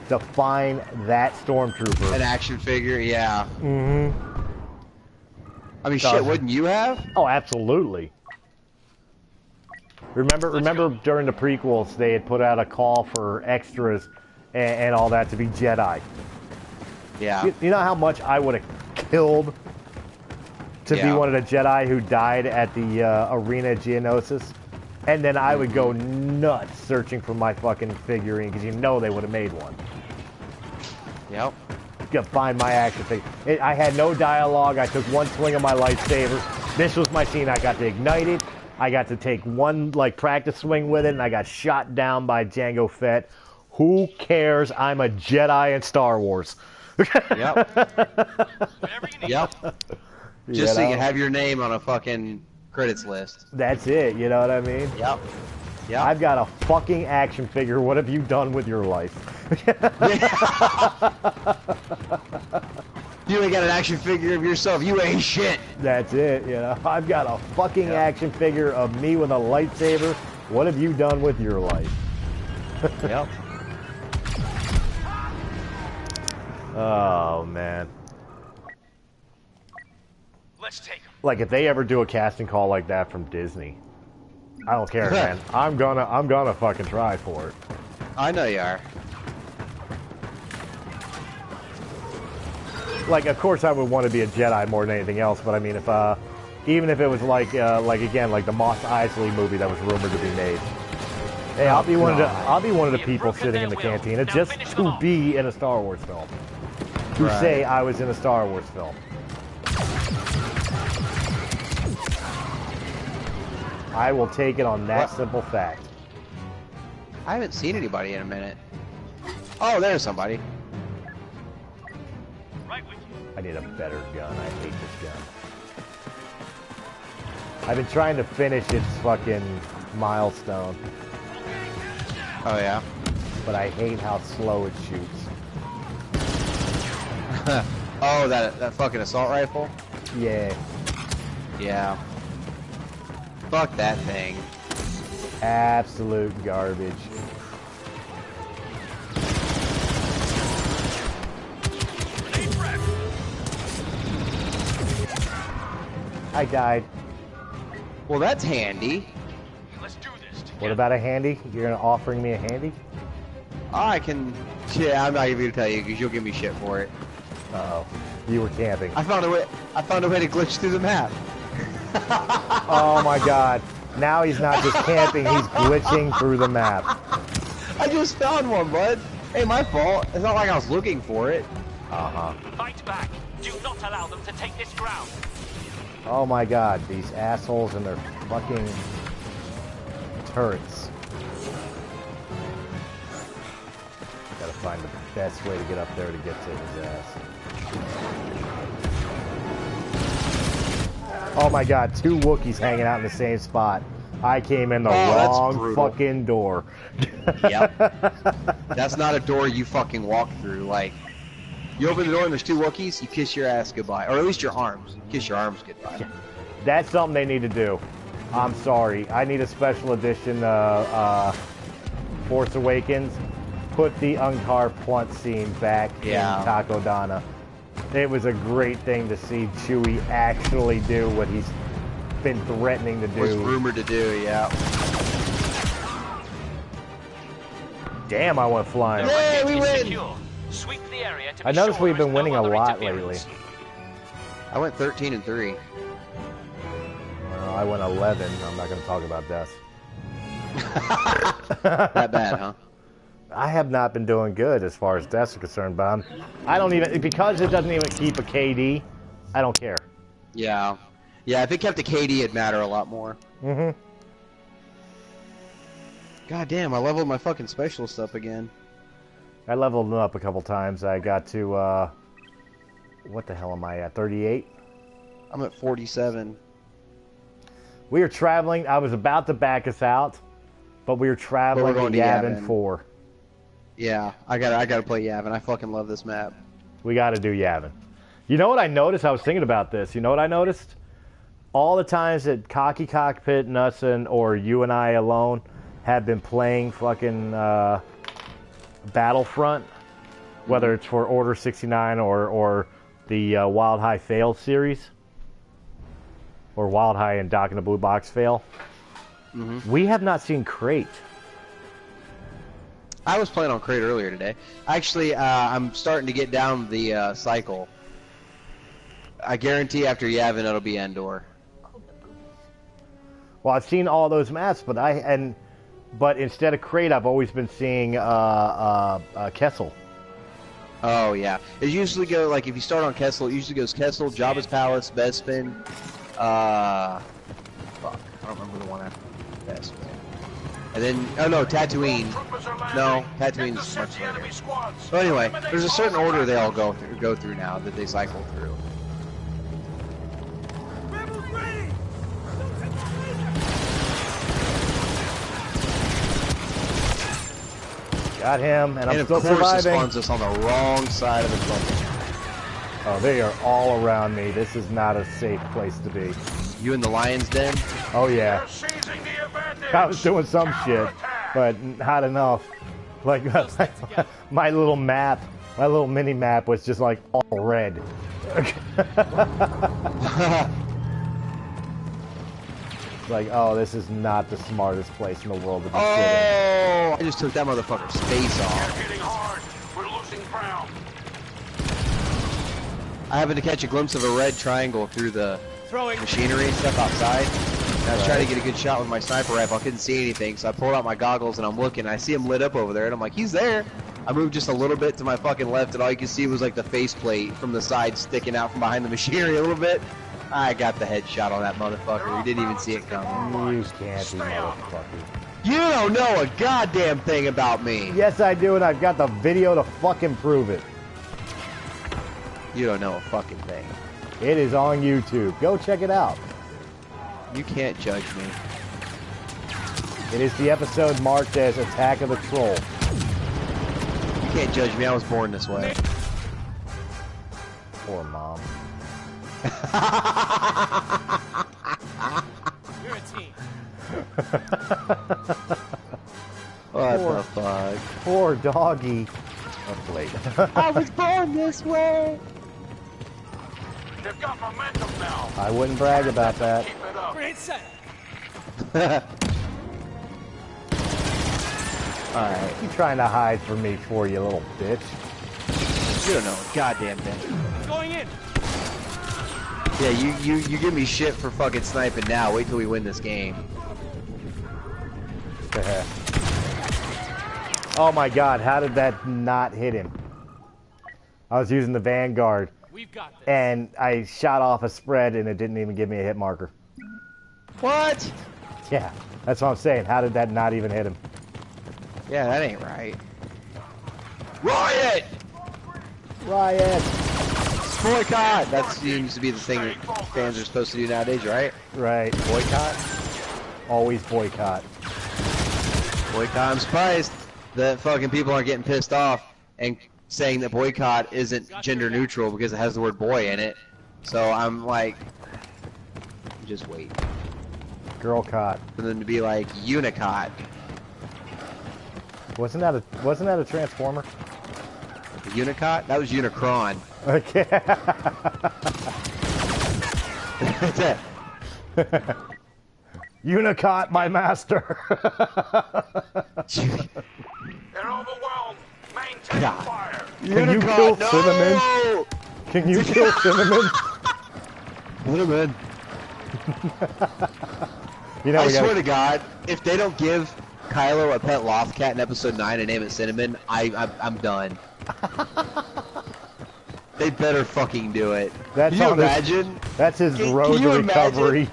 to find that stormtrooper. An action figure, yeah. Mm-hmm. I mean, shit, wouldn't you have? Oh, absolutely. Remember during the prequels, they had put out a call for extras and all that to be Jedi. Yeah. You know how much I would have killed to be one of the Jedi who died at the Arena Geonosis? And then I would go nuts searching for my fucking figurine because you know they would have made one. Yep. Gotta find my action figure. I had no dialogue. I took one swing of my lightsaber. This was my scene. I got to ignite it. I got to take one practice swing with it, and I got shot down by Jango Fett. Who cares? I'm a Jedi in Star Wars. Yep. Yep. Just so you can have your name on a fucking credits list. That's it. You know what I mean? Yep. Yeah. I've got a fucking action figure. What have you done with your life? You ain't got an action figure of yourself. You ain't shit. That's it, you know. I've got a fucking action figure of me with a lightsaber. What have you done with your life? Yep. Oh, man. Let's take him. Like, if they ever do a casting call like that from Disney, I don't care, man. I'm gonna fucking try for it. I know you are. Like, of course, I would want to be a Jedi more than anything else. But I mean, if even if it was like again, like the Mos Eisley movie that was rumored to be made. Hey, I'll be one of the people sitting in the cantina just to be in a Star Wars film. To say I was in a Star Wars film. I will take it on that simple fact. I haven't seen anybody in a minute. Oh, there's somebody. Right with you. I need a better gun. I hate this gun. I've been trying to finish its fucking milestone, Oh, yeah. but I hate how slow it shoots. Oh, that fucking assault rifle? Yeah, Yeah. Fuck that thing. absolute garbage. I died. Well, that's handy. Let's do this together. What about a handy? You're gonna offering me a handy? I can... Yeah, I'm not even gonna tell you because you'll give me shit for it. Uh-oh. You were camping. I found a way to glitch through the map. Oh my god. Now he's not just camping, he's glitching through the map. I just found one, bud. Hey, my fault. It's not like I was looking for it. Uh-huh. Fight back. Do not allow them to take this ground. Oh my god, these assholes and their fucking turrets. Gotta find the best way to get up there to get to his ass. Oh my god, 2 Wookiees hanging out in the same spot. I came in the wrong fucking door. Yep. That's not a door you fucking walk through. Like, you open the door and there's 2 Wookiees, you kiss your ass goodbye. Or at least your arms. You kiss your arms goodbye. That's something they need to do. I'm sorry. I need a special edition Force Awakens. Put the Unkar Plunt scene back in Takodana. It was a great thing to see Chewie actually do what he's been threatening to do. Was rumored to do, yeah. Damn, I went flying. Yay, we win! Secure. Sweep the area to I be noticed sure we've been there is winning no a other lot interference. lately. I went 13-3. Well, I went 11. I'm not going to talk about this. That bad, huh? I have not been doing good as far as deaths are concerned, but I don't even, because it doesn't even keep a KD, I don't care. Yeah. Yeah, if it kept a KD, it'd matter a lot more. Mm-hmm. God damn, I leveled my fucking special stuff again. I leveled them up a couple times. I got to, what the hell am I at, 38? I'm at 47. We were traveling, I was about to back us out, but we were traveling going to to Yavin Yavin. 4. Yeah, I gotta play Yavin. I fucking love this map. We got to do Yavin. You know what I noticed? I was thinking about this. You know what I noticed? All the times that Cocky Cockpit and us or you and I alone have been playing fucking Battlefront, whether it's for Order 69 or the Wyldehigh Fail series, or Wyldehigh and Docinabluebox Fail, we have not seen Crate. I was playing on Crate earlier today. Actually, I'm starting to get down the cycle. I guarantee after Yavin it'll be Endor. Well, I've seen all those maps, but instead of Crate, I've always been seeing Kessel. Oh yeah, it usually goes like if you start on Kessel, it usually goes Kessel, Jabba's Palace, Bespin. Fuck, I don't remember the one after Bespin. And then, oh no, Tatooine. No, Tatooine's much later. So anyway, there's a certain order they all go through now that they cycle through. Got him, and I'm still of course, it surviving. spawns us on the wrong side of the bubble. Oh, they are all around me. This is not a safe place to be. You in the lion's den? Oh, yeah. I was doing some shit, but not enough. Like, my little map, my little mini map was just like all red. Like, oh, this is not the smartest place in the world to be sitting. Oh! I just took that motherfucker's face off. Getting hard. We're losing ground. I happened to catch a glimpse of a red triangle through the machinery and stuff outside. And I was trying to get a good shot with my sniper rifle. I couldn't see anything, so I pulled out my goggles and I'm looking. I see him lit up over there, and I'm like, he's there. I moved just a little bit to my fucking left, and all you could see was like the faceplate from the side sticking out from behind the machinery a little bit. I got the headshot on that motherfucker. He didn't even see it coming. You can't be motherfucker. You don't know a goddamn thing about me. Yes, I do, and I've got the video to fucking prove it. You don't know a fucking thing. It is on YouTube. Go check it out. You can't judge me. It is the episode marked as Attack of the Troll. You can't judge me. I was born this way. Poor mom. You're a team. What the fuck? Poor doggy. That's late. I was born this way. They've got momentum now. I wouldn't brag about that. Keep it up. Grenade set. Alright. You trying to hide from me for, you little bitch. You don't know a goddamn thing. Going in. Yeah, you give me shit for fucking sniping now. Wait till we win this game. Oh my god, how did that not hit him? I was using the Vanguard, We've got this. and I shot off a spread, and it didn't even give me a hit marker. What? Yeah, that's what I'm saying. How did that not even hit him? Yeah, that ain't right. Riot! Riot! Boycott! That seems to be the thing that fans are supposed to do nowadays, right? Right. Boycott? Always boycott. Boycott. I'm surprised that fucking people aren't getting pissed off and saying that boycott isn't gender neutral because it has the word boy in it. So I'm like, just wait Girl caught. for them to be like unicot. Wasn't that a Transformer? Unicot? That was Unicron. Okay. That's it. Unicot, my master. They're overwhelmed. Maintain God. fire. Can you kill no! Cinnamon? Can you kill Cinnamon? Cinnamon. You know, I we gotta- swear to God, if they don't give Kylo a pet loft cat in episode 9 and name it Cinnamon, I'm done. They better fucking do it. That's Can you on his- imagine? That's his Can road you to imagine? recovery.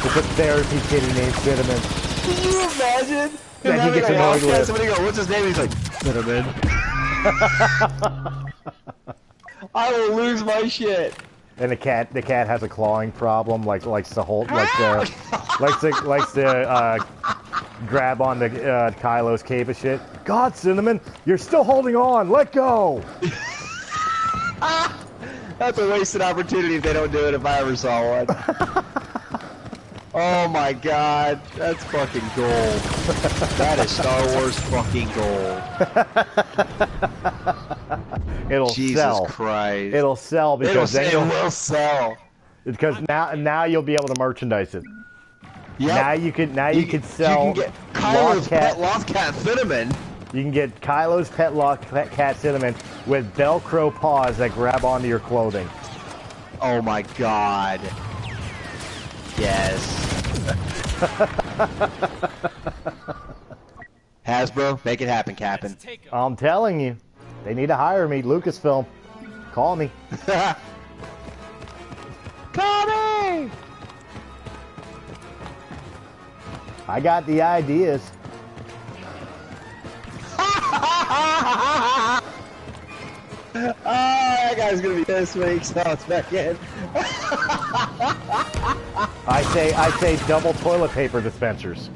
It's a therapy kitty named Cinnamon. Can you imagine? That he Him gets having a annoyed loft cat, with. somebody go, what's his name? He's like, Cinnamon. I will lose my shit. And the cat has a clawing problem, likes to hold, likes to grab on the Kylo's cape and shit. God, Cinnamon, you're still holding on. Let go. That's a wasted opportunity if they don't do it. If I ever saw one. Oh my God, that's fucking gold. That is Star Wars fucking gold. It'll Jesus sell. Christ. It'll sell because then it will sell. because now you'll be able to merchandise it. Yep. Now you can sell You can get Kylo's Lost pet loft cat Cinnamon. You can get Kylo's pet cat Cinnamon with Velcro paws that grab onto your clothing. Oh my God. Yes. Hasbro, make it happen, Captain. Let's take 'em. I'm telling you, they need to hire me. Lucasfilm, call me. Call me! I got the ideas. That guy's gonna be pissed when he comes back in. I say double toilet paper dispensers.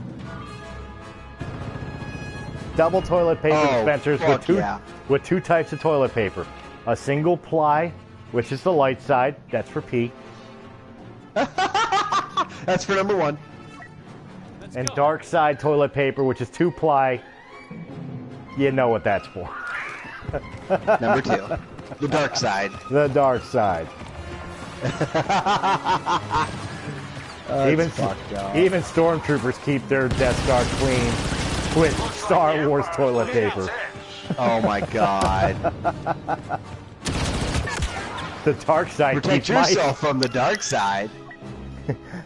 Double toilet paper dispensers with fuck two yeah. with 2 types of toilet paper. A single ply, which is the light side. That's for P. That's for number 1. And dark side toilet paper, which is 2 ply. You know what that's for. Number 2. The dark side. The dark side. Even stormtroopers keep their Death Star clean with Star Wars toilet paper. Oh my god. The dark side Protect keeps yourself from the dark side.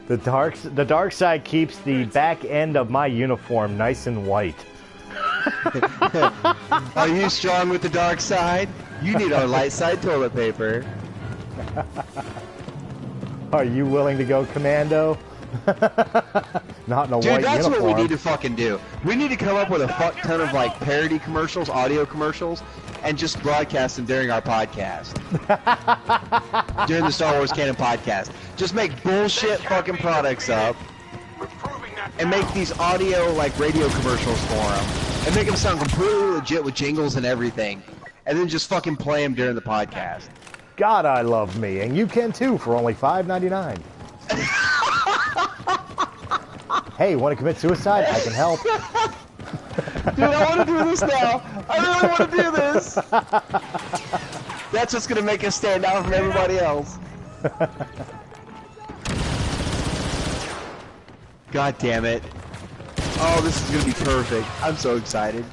The dark side keeps the back end of my uniform nice and white. Are you strong with the dark side? You need our light side toilet paper. Are you willing to go commando? Not in a white uniform. Dude, that's what we need to fucking do. We need to come up with a fuck ton of like parody commercials, audio commercials, and just broadcast them during our podcast. During the Star Wars Canon podcast. Just make bullshit fucking products up and make these audio like radio commercials for them and make them sound completely legit with jingles and everything. And then just fucking play them during the podcast. God, I love me, and you can too for only $5.99. Hey, want to commit suicide? I can help. Dude, I want to do this now. I really want to do this. That's what's going to make us stand out from everybody else. God damn it. Oh, this is going to be perfect. I'm so excited.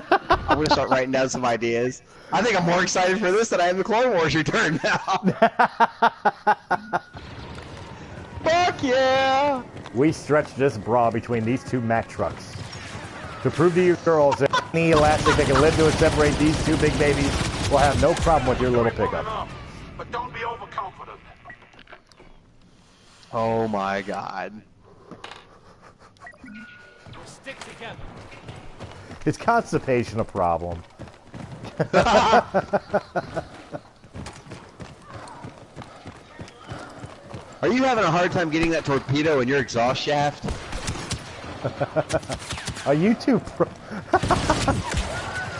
I'm going to start writing down some ideas. I think I'm more excited for this than I am the Clone Wars return now. Fuck yeah! We stretched this bra between these 2 Mack trucks. To prove to you girls that any elastic that can live to separate these 2 big babies will have no problem with your little pickup. But don't be overconfident. Oh my god. We'll stick together. Is constipation a problem? Are you having a hard time getting that torpedo in your exhaust shaft? Are you too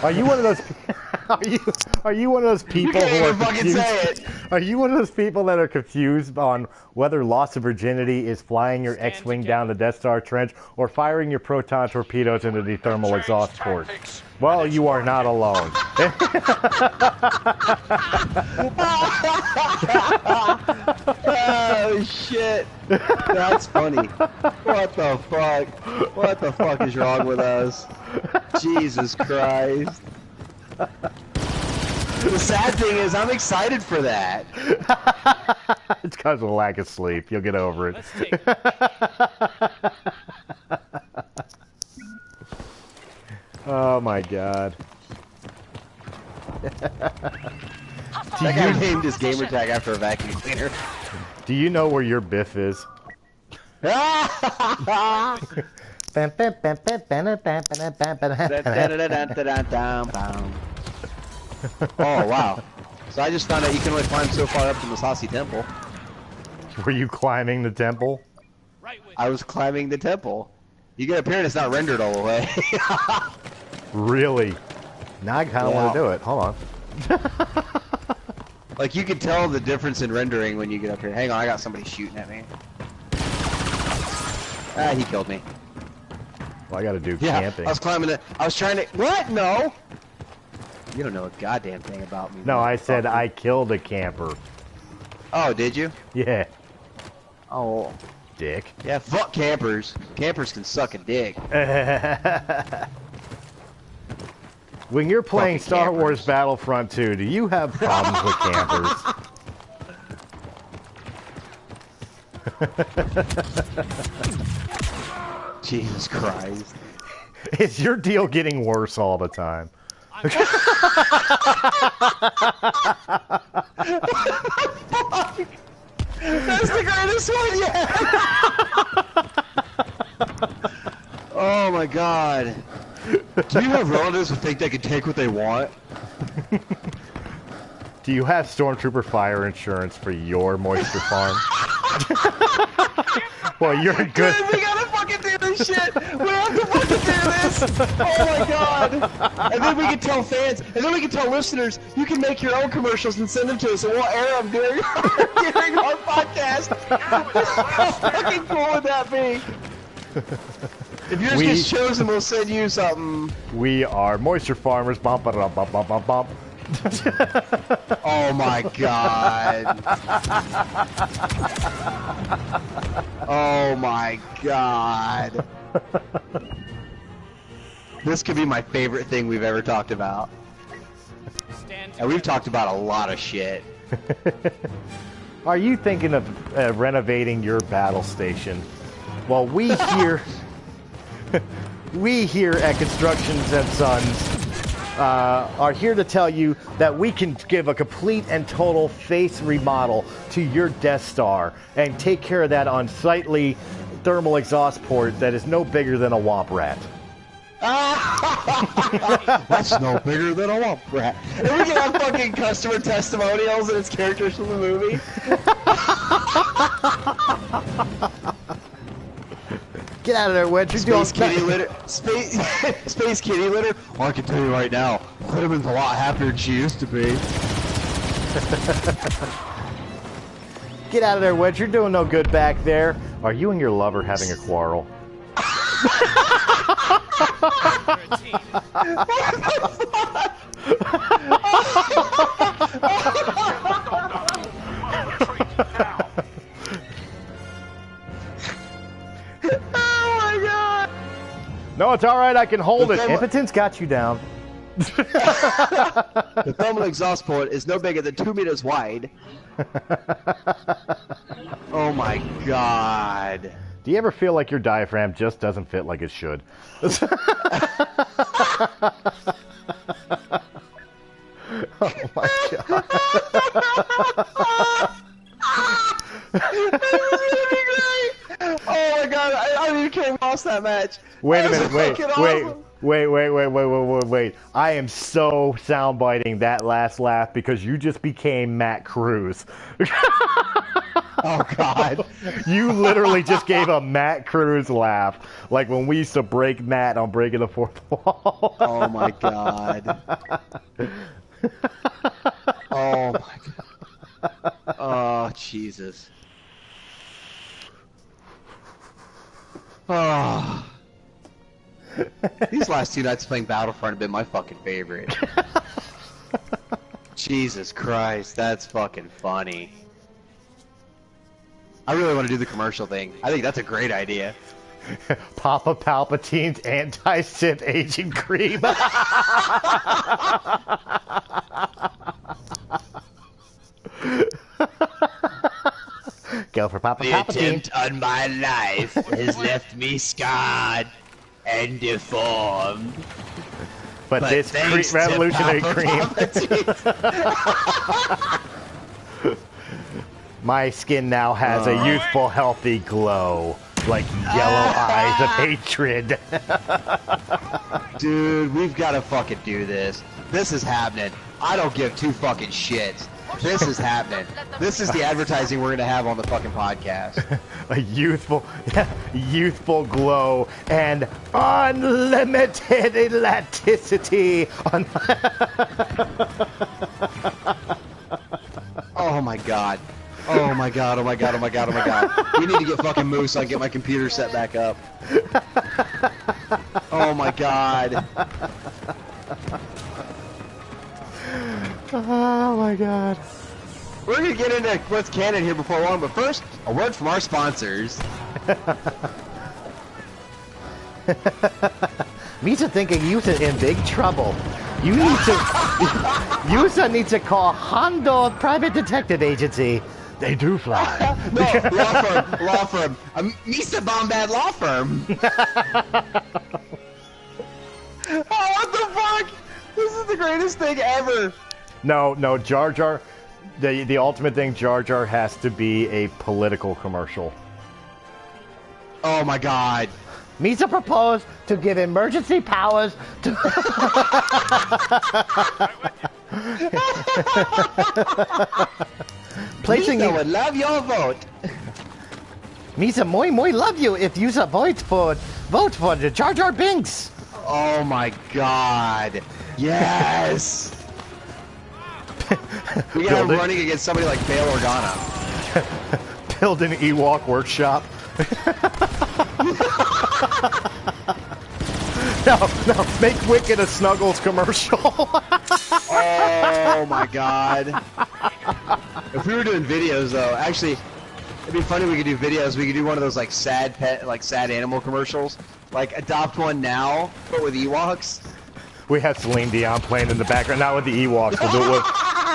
Are you one of those Are you one of those people who are confused? Are you one of those people that are confused on whether loss of virginity is flying your X-wing down the Death Star trench or firing your proton torpedoes into the thermal exhaust port? Well, you are not alone. Oh shit! That's funny. What the fuck? What the fuck is wrong with us? Jesus Christ. The sad thing is, I'm excited for that. It's because of a lack of sleep. You'll get over it. Let's take it. Oh my god. That guy named his gamer tag after a vacuum cleaner. Do you know where your Biff is? Oh wow. So I just found out you can only climb so far up to Masasi Temple. Were you climbing the temple? Right with I was climbing the temple. You get up here and it's not rendered all the way. Really? Now I kind of want to do it. Hold on. Like you can tell the difference in rendering when you get up here. Hang on, I got somebody shooting at me. Ah, he killed me. Well, I got to do Yeah, camping. I was climbing it. I was trying to. What? No. You don't know a goddamn thing about me. No, I said motherfucker. I killed a camper. Oh, did you? Yeah, Oh. dick. Yeah, fuck campers. Campers can suck a dick. When you're playing Fucking Star Wars campers. Battlefront 2, do you have problems with campers? Jesus Christ. Is your deal getting worse all the time? That's the greatest one yet! Oh my god. Do you have relatives who think they can take what they want? Do you have Stormtrooper fire insurance for your moisture farm? Well, you're good. Dude, we gotta fucking do this shit! We have to fucking do this! Yes! Oh my god! And then we can tell fans, and then we can tell listeners, you can make your own commercials and send them to us, and we'll air them during our podcast. How fucking cool would that be? If yours gets chosen, we'll send you something. We are moisture farmers. Bump, bump, bump, bump, bump, bump. Oh my god. Oh my god. This could be my favorite thing we've ever talked about. And we've talked about a lot of shit. Are you thinking of renovating your battle station? Well, we here at Constructions and Sons are here to tell you that we can give a complete and total face remodel to your Death Star and take care of that unsightly thermal exhaust port that is no bigger than a womp rat. That's no bigger than a womp rat. And we can have fucking customer testimonials and its characters from the movie. Get out of there, Wedge. Space kitty litter. Space kitty litter. Well, I can tell you right now, Letterman's a lot happier than she used to be. Get out of there, Wedge. You're doing no good back there. Are you and your lover having a quarrel? No, it's all right. I can hold it. Impotence got you down. The thermal exhaust port is no bigger than 2 meters wide. Oh my god. Do you ever feel like your diaphragm just doesn't fit like it should? Oh my god. Oh my god, I even came lost that match. Wait a minute, wait. I am so soundbiting that last laugh because you just became Matt Cruz. Oh god. You literally just gave a Matt Cruz laugh. Like when we used to break Matt on Breaking the Fourth Wall. Oh my god. Oh my god. Oh, Jesus. Oh. These last 2 nights playing Battlefront have been my fucking favorite. Jesus Christ, that's fucking funny. I really want to do the commercial thing. I think that's a great idea. Papa Palpatine's anti-Sith agent cream. Go for Papa The Palpatine. attempt on my life has left me scarred and deformed. But this thanks to revolutionary Papa cream. My skin now has a youthful, healthy glow, like yellow eyes of hatred. Dude, we've got to fucking do this. This is happening. I don't give 2 fucking shits. This is happening. This is the advertising we're gonna have on the fucking podcast. A youthful glow and unlimited elasticity. Oh my god. Oh my god, oh my god, oh my god, oh my god. We need to get fucking Moose so I can get my computer set back up. Oh my god. Oh my god. We're gonna get into what's canon here before long, but first, a word from our sponsors. Misa thinking Yusa in big trouble. Yusa needs to call Hondo Private Detective Agency. They do fly. No, law firm. Misa Bombad Law Firm. Oh, what the fuck? This is the greatest thing ever. No, Jar Jar. The ultimate thing, Jar Jar has to be a political commercial. Oh my god. Misa proposed to give emergency powers to... Placing Misa would love your vote. Misa muy love you if you vote for the Jar Jar Binks. Oh my god. Yes! We got him running against somebody like Bail Organa. Build an Ewok workshop. No, make Wicked a Snuggles commercial. Oh my god. If we were doing videos though, actually, it'd be funny if we could do videos. We could do one of those like sad animal commercials. Like adopt one now, but with Ewoks. We have Celine Dion playing in the background, not with the Ewoks. We'll do it with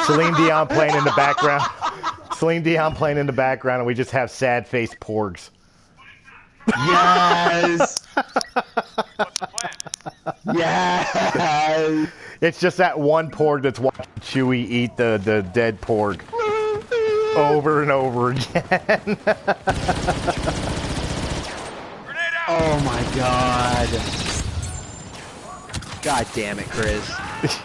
Celine Dion playing in the background. Celine Dion playing in the background, and we just have sad-faced porgs. Yes! Yes! It's just that one porg that's watching Chewie eat the dead porg over and over again. Oh my god. God damn it, Chris.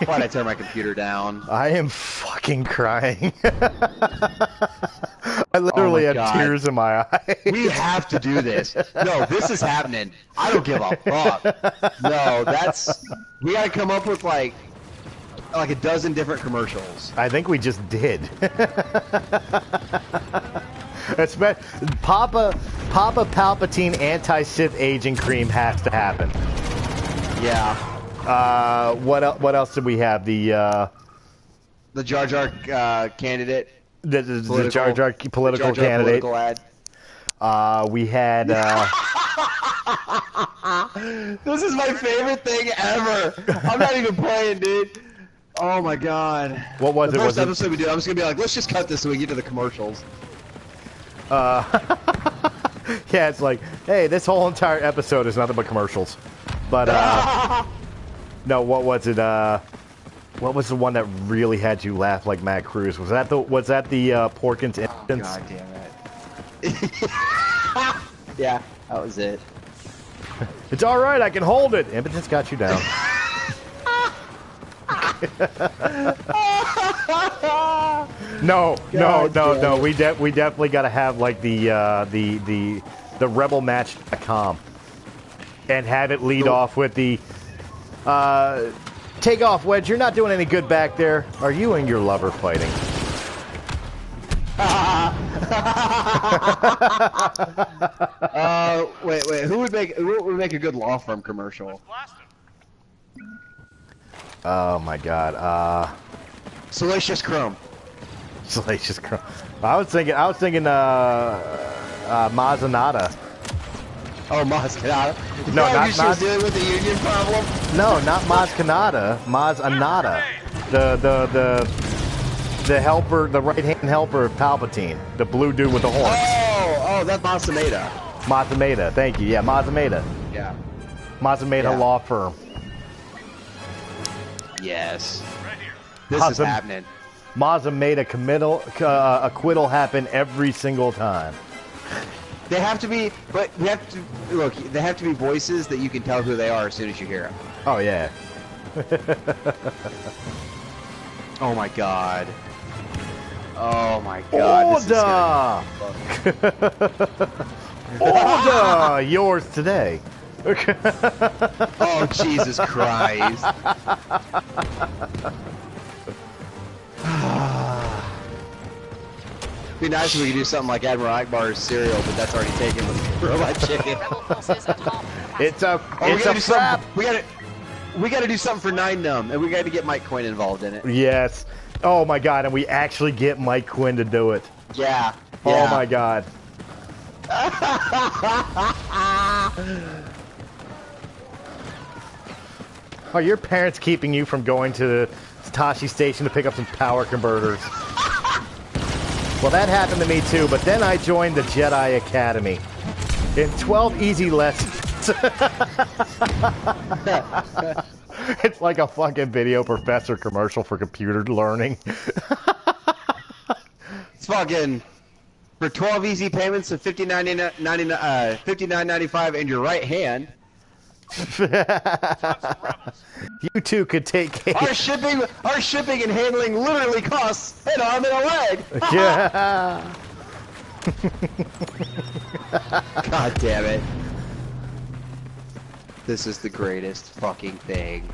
Why'd I turn my computer down? I am fucking crying. I literally have tears in my eyes. We have to do this. No, this is happening. I don't give a fuck. No, we gotta come up with like a dozen different commercials. I think we just did. Papa Palpatine anti-Sith aging cream has to happen. Yeah. What else did we have? The Jar Jar candidate. The Jar Jar political candidate. Political ad. We had. This is my favorite thing ever. I'm not even playing, dude. Oh my god. What was it? The first episode we do, I'm just gonna be like, let's just cut this so we can get to the commercials. Yeah, it's like, hey, this whole entire episode is nothing but commercials. But no, what was it? What was the one that really had you laugh like Matt Cruz? Was that the Porkins instance? God damn it. Yeah, that was it. It's all right, I can hold it. Impotence got you down. No. We definitely got to have like the rebelmatch.com and have it lead off with the take off, Wedge. You're not doing any good back there. Are you and your lover fighting? Wait. Who would make a good law firm commercial? Oh my God. Salacious Chrome. Salacious Chrome. I was thinking Mazanata. Oh, Maz Kanata. No, not she was dealing with the union problem. No, not Maz Kanata. Maz Anata. The helper, the right-hand helper of Palpatine. The blue dude with the horns. Oh, that's Mazameda. Mazameda, thank you. Yeah, Mazameda. Yeah. Mazameda Law Firm. Yes. This is happening. Mazameda acquittal happen every single time. They have to be, but they have to be voices that you can tell who they are as soon as you hear them. Oh yeah. Oh my god. Oh my god. Order! Yours today. Oh Jesus Christ. It'd be nice if we could do something like Admiral Akbar's cereal, but that's already taken with Robot Chicken. It's a trap. We gotta do something for Nine Numb, and we gotta get Mike Quinn involved in it. Yes. Oh my God, and we actually get Mike Quinn to do it. Yeah. Oh my God. Are your parents keeping you from going to Tashi Station to pick up some power converters? Well, that happened to me too, but then I joined the Jedi Academy. In 12 easy lessons. It's like a fucking video professor commercial for computer learning. It's fucking for 12 easy payments of $59.95 in your right hand. You two could take our shipping and handling literally costs an arm and a leg. Yeah. God damn it. This is the greatest fucking thing.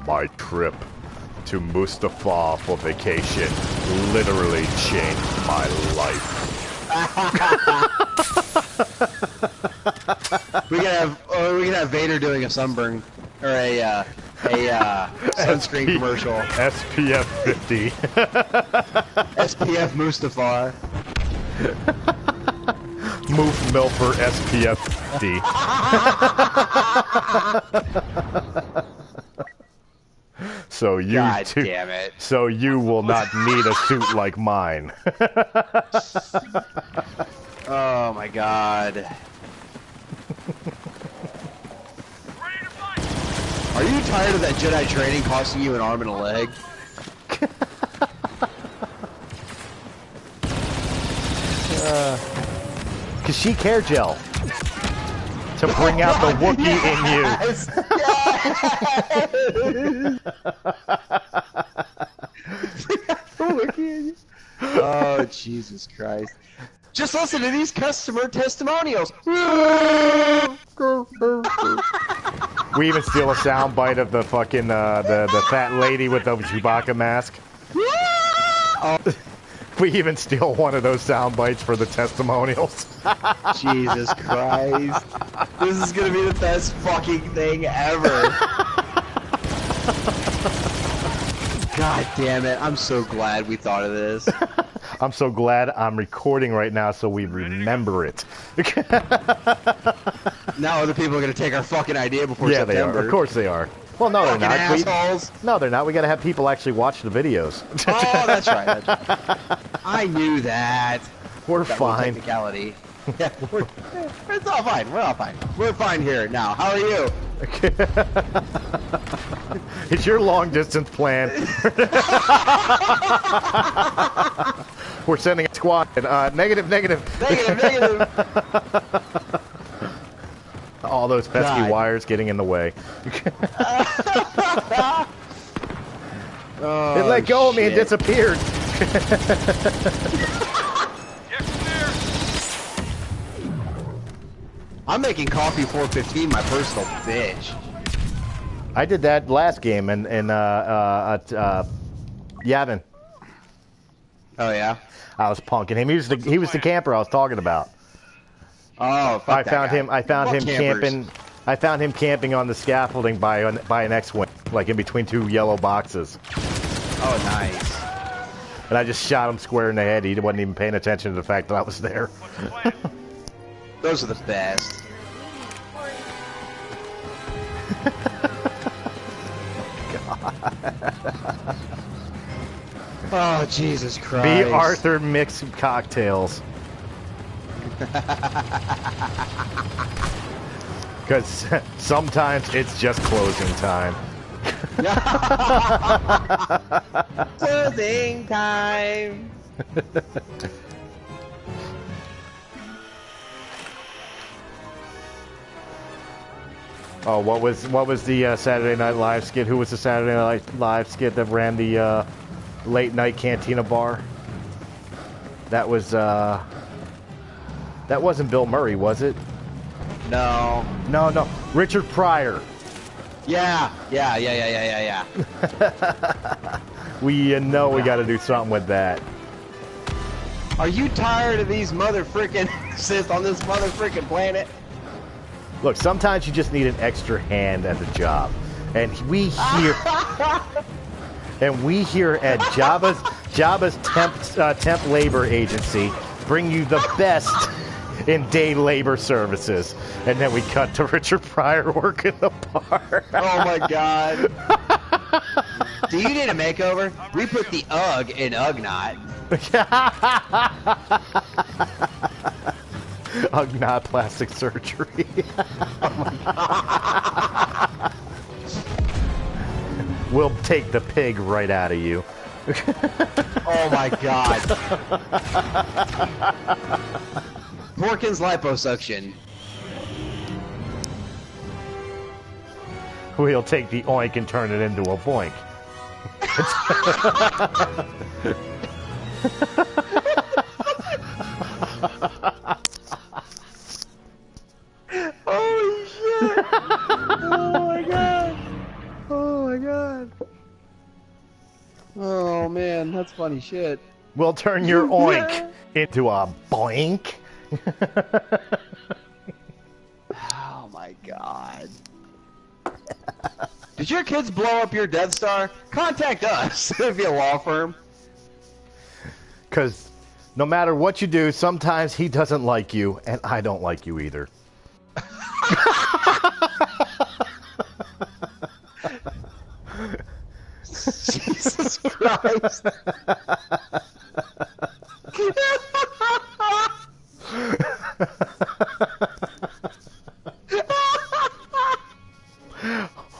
My trip to Mustafar for vacation literally changed my life. we can have Vader doing a sunburn or a sunscreen commercial. SPF 50. SPF Mustafar. Moof Milfer SPF 50. So you God too, damn it. So you will not need a suit like mine. Oh my god. Are you tired of that Jedi training costing you an arm and a leg? Kashyyyk hair gel to bring out the Wookiee in you. Oh, Jesus Christ. Just listen to these customer testimonials. We even steal a sound bite of the fucking the fat lady with the Chewbacca mask. We even steal one of those sound bites for the testimonials. Jesus Christ. This is gonna be the best fucking thing ever. God damn it. I'm so glad we thought of this. I'm so glad I'm recording right now so we remember it. Now other people are gonna take our fucking idea before September. Yeah, they are. Of course they are. Well, no, they're not. Assholes. No, they're not. We gotta have people actually watch the videos. Oh, that's right. That's right. I knew that. We're that fine. Technicality. Yeah, it's all fine. We're all fine. We're fine here now. How are you? It's your long distance plan. We're sending a squad. Negative. Negative. All those pesky wires getting in the way. Oh, it let go of me and disappeared. I'm making Coffee 415 my personal bitch. I did that last game in Yavin. Oh yeah. I was punking him. He was the camper I was talking about. Oh, fuck I found him camping. I found him camping on the scaffolding by an X-wing, like in between two yellow boxes. Oh, nice. And I just shot him square in the head. He wasn't even paying attention to the fact that I was there. Those are the best. God. Oh, Jesus Christ. B. Arthur mixed cocktails. Because sometimes it's just closing time. Closing time. Oh, what was the Saturday Night Live skit? Who was the Saturday Night Live skit that ran the late night cantina bar? That was that wasn't Bill Murray, was it? No. No. Richard Pryor. Yeah. We know we got to do something with that. Are you tired of these mother frickin' Sith on this mother frickin' planet? Look, sometimes you just need an extra hand at the job, and we here at Jabba's temp labor agency bring you the best in day labor services, and then we cut to Richard Pryor working the bar. Oh my God! Do you need a makeover? We put the UGG in Ugnaught. Ugnaught plastic surgery. We'll take the pig right out of you. Oh my God. Porkins liposuction. We'll take the oink and turn it into a boink. God. Oh man, that's funny shit. We'll turn your oink into a boink. Oh my God. Did your kids blow up your Death Star? Contact us. It'd be a law firm. Because no matter what you do, sometimes he doesn't like you, and I don't like you either. Jesus Christ.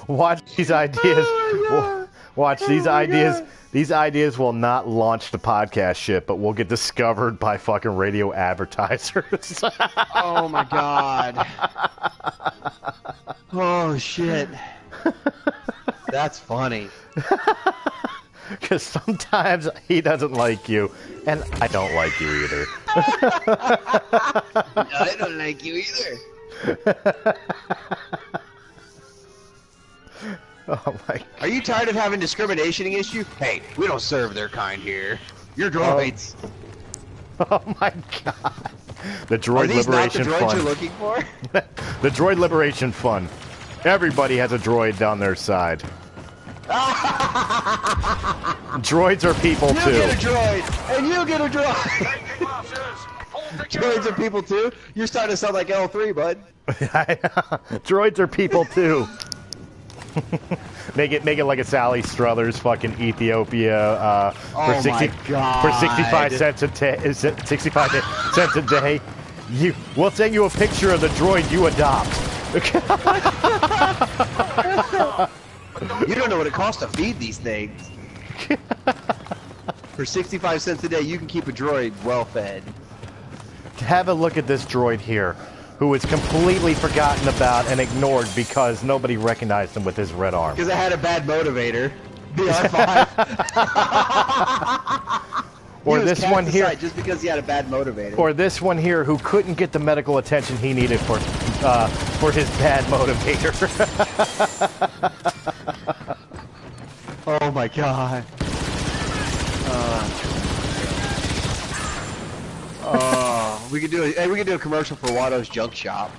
Watch these ideas. Watch these ideas. God. These ideas will not launch the podcast shit, but we'll get discovered by fucking radio advertisers. Oh my God. Oh shit. That's funny. Because sometimes he doesn't like you, and I don't like you either. I don't like you either. Oh my God. Are you tired of having discrimination age? Hey, we don't serve their kind here. You're droids. Oh my God. The droid Are these liberation not the droids fund. you're looking for? The droid liberation fund. Everybody has a droid down their side. Droids are people too. You get a droid, and you get a droid. Droids are people too? You're starting to sound like L3, bud. Droids are people too. make it like a Sally Struthers fucking Ethiopia for 65 cents a 65 cents a day. We'll send you a picture of the droid you adopt. You don't know what it costs to feed these things. For 65 cents a day, you can keep a droid well fed. Have a look at this droid here, who was completely forgotten about and ignored because nobody recognized him with his red arm. Because I had a bad motivator. BR5. Or this one here, just because he had a bad motivator. Or this one here, who couldn't get the medical attention he needed for his bad motivator. Oh my God. We could do a commercial for Watto's Junk Shop.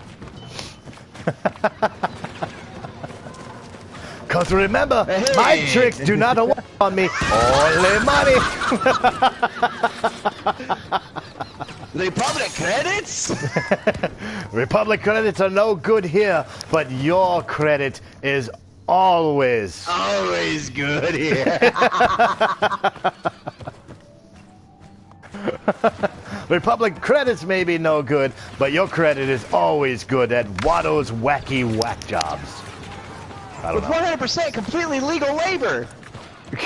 Cause remember, my tricks do not work on me. Only money. Republic credits? Republic credits are no good here, but your credit is always good here. Republic credits may be no good, but your credit is always good at Watto's Wacky Whack Jobs. With 100% completely legal labor.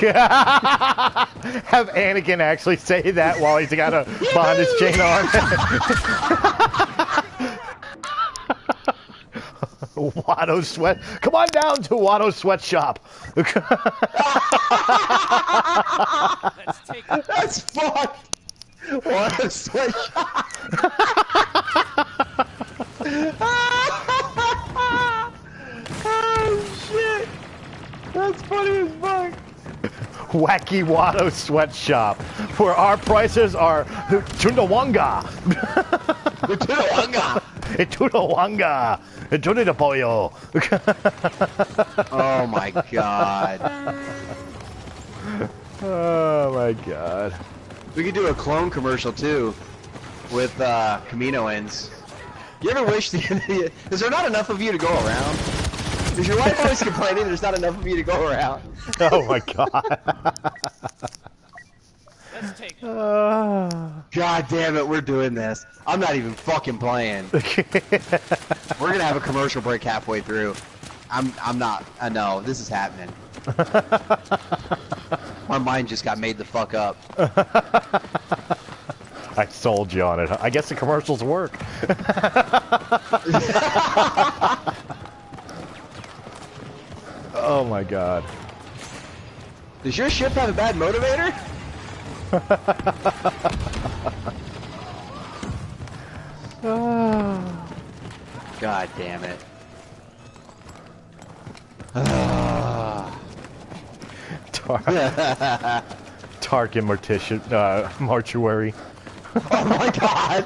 Have Anakin actually say that while he's got a behind his chain arm. Watto Sweat. Come on down to Watto Sweatshop. That's fucked. Watto Sweatshop. Oh shit. That's funny as fuck. Wacky Watto Sweatshop, where our prices are Tunawanga. Tunawanga. Tunawanga. Tuna pollo. Oh my God. Oh my God. We could do a clone commercial too, with Camino ends. You ever wish is there not enough of you to go around? Is your wife always complaining there's not enough of you to go around? Oh my God. Let's take it. God damn it, we're doing this. I'm not even fucking playing. We're gonna have a commercial break halfway through. I'm not. I know this is happening. My mind just got made the fuck up. I sold you on it. I guess the commercials work. Oh my God. Does your ship have a bad motivator? God damn it. Tarkin mortuary. Oh my god!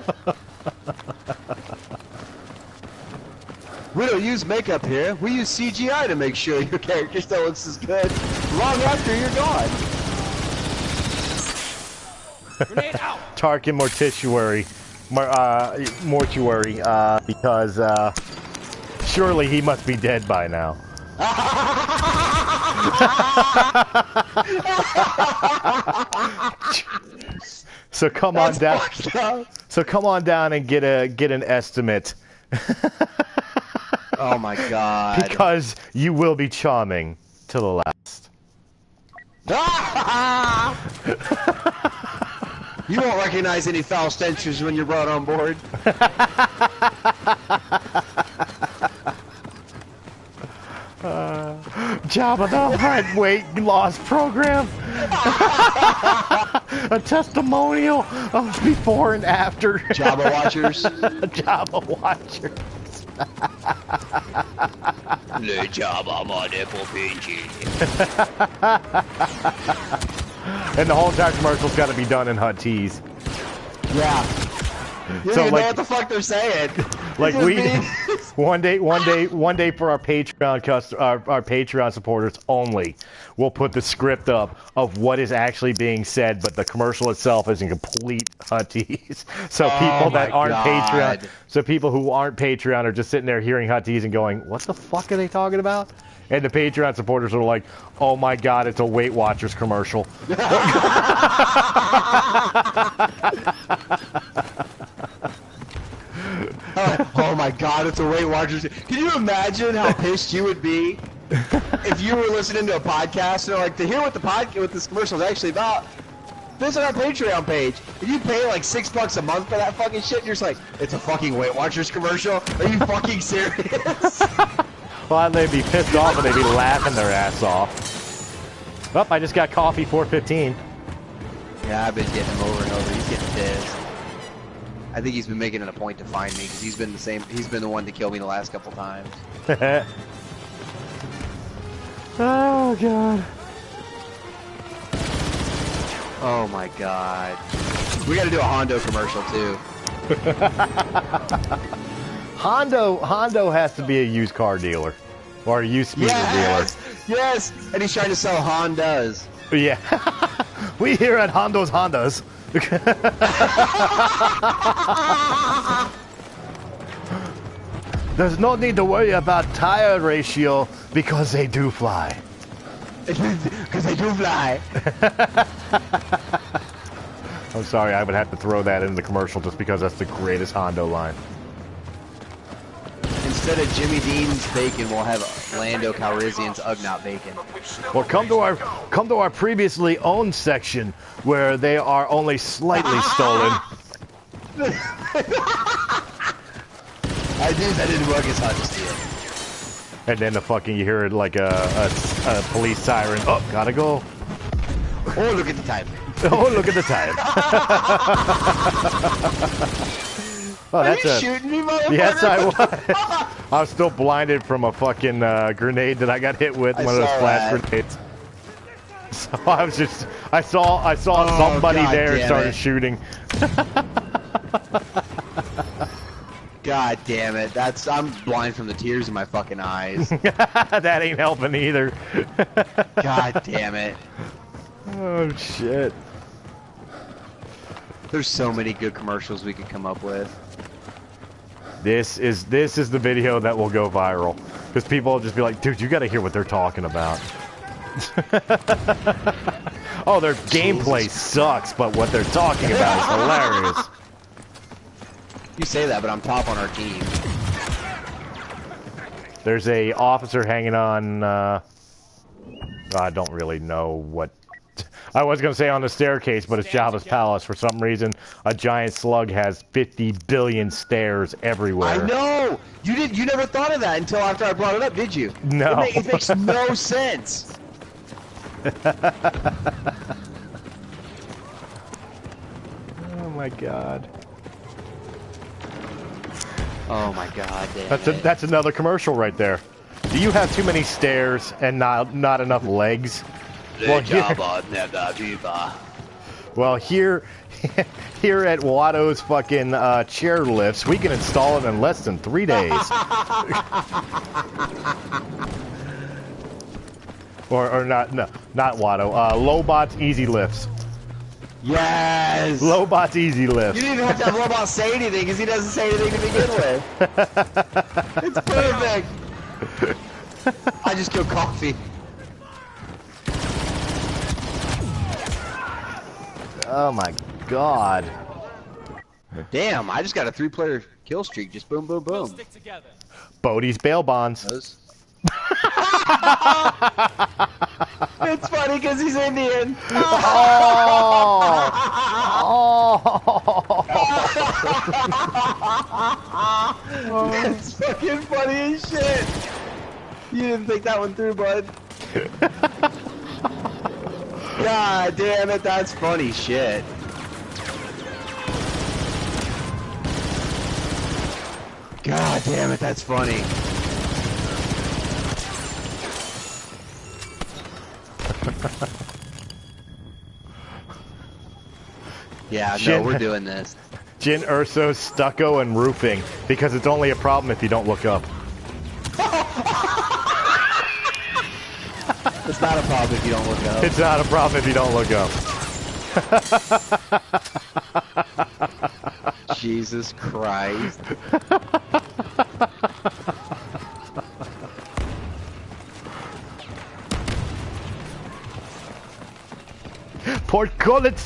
We don't use makeup here. We use CGI to make sure your character still looks as good long after you're gone. Grenade out. Tarkin mortuary. Mortuary, because surely he must be dead by now. So come on down. So come on down and get an estimate. Oh my god. Because you will be charming to the last. You won't recognize any foul stenches when you're brought on board. Jabba the Hutt weight loss program. A testimonial of before and after. Jabba watchers. Jabba watchers. Le Jabba motherfucker PG. And the whole entire commercial's got to be done in Hutt tees. Yeah. You So don't like, know what the fuck they're saying. like we, one day for our Patreon our Patreon supporters only, we'll put the script up of what is actually being said, but the commercial itself is in complete Hutt tees. So people that aren't Patreon, so people who aren't Patreon are just sitting there hearing Hutt tees and going, "What the fuck are they talking about?" And the Patreon supporters are like, "Oh my god, it's a Weight Watchers commercial." Oh my god, it's a Weight Watchers. Can you imagine how pissed you would be if you were listening to a podcast and they're like, to hear what what this commercial is actually about, visit our Patreon page. If you pay like $6 a month for that fucking shit, you're just like, it's a fucking Weight Watchers commercial? Are you fucking serious? Well, they'd be pissed off and they'd be laughing their ass off. Oh, I just got coffee 415. Yeah, I've been getting him over and over. He's getting pissed. I think he's been making it a point to find me because he's been the one to kill me the last couple times. Oh god. Oh my god. We gotta do a Hondo commercial too. Hondo has to be a used car dealer. Or a used scooter dealer. Yes! And he's trying to sell Hondas. Yeah. We here at Hondo's Hondas. There's no need to worry about tire ratio because they do fly. Because they do fly. I'm sorry, I would have to throw that in the commercial just because that's the greatest Hondo line. Instead of Jimmy Dean's bacon, we'll have Lando Calrissian's Ugnaught bacon. Well, come to our previously owned section where they are only slightly stolen. I didn't work as hard to steal. And then you hear it like a police siren. Oh, gotta go. Oh, look at the time. Oh, look at the time. Oh, that's Are you shooting me, motherfucker? Yes, I was. I was still blinded from a fucking grenade that I got hit with, one of those flash grenades. So I saw somebody there and started shooting. God damn it! I'm blind from the tears in my fucking eyes. That ain't helping either. God damn it! Oh shit! There's so many good commercials we could come up with. This is the video that will go viral because people will just be like, "Dude, you got to hear what they're talking about." Oh, their gameplay sucks, but what they're talking about is hilarious. You say that, but I'm top on our team. There's a officer hanging on. I don't really know what. I was going to say on the staircase, but it's Jabba's palace. For some reason, a giant slug has 50 billion stairs everywhere. I know! You never thought of that until after I brought it up, did you? No. It makes no sense. Oh my god. Oh my god, damn That's another commercial right there. Do you have too many stairs and not enough legs? Well, here at Watto's fucking chair lifts, we can install it in less than 3 days. or not Watto. Lobot's Easy Lifts. Yes! Lobot's Easy Lifts. You didn't even have to have Lobot say anything because he doesn't say anything to begin with. It's perfect. I just killed Coffee. Oh my god. Damn, I just got a 3-player kill streak. Just boom, boom, boom. Stick together. Bodie's bail bonds. It's funny because he's Indian. It's fucking funny as shit. You didn't think that one through, bud. God damn it, that's funny shit. God damn it, that's funny. Yeah, no, we're doing this. Jin Urso, stucco, and roofing, because it's only a problem if you don't look up. It's not a problem if you don't look up. It's not a problem if you don't look up. Jesus Christ. Portcullet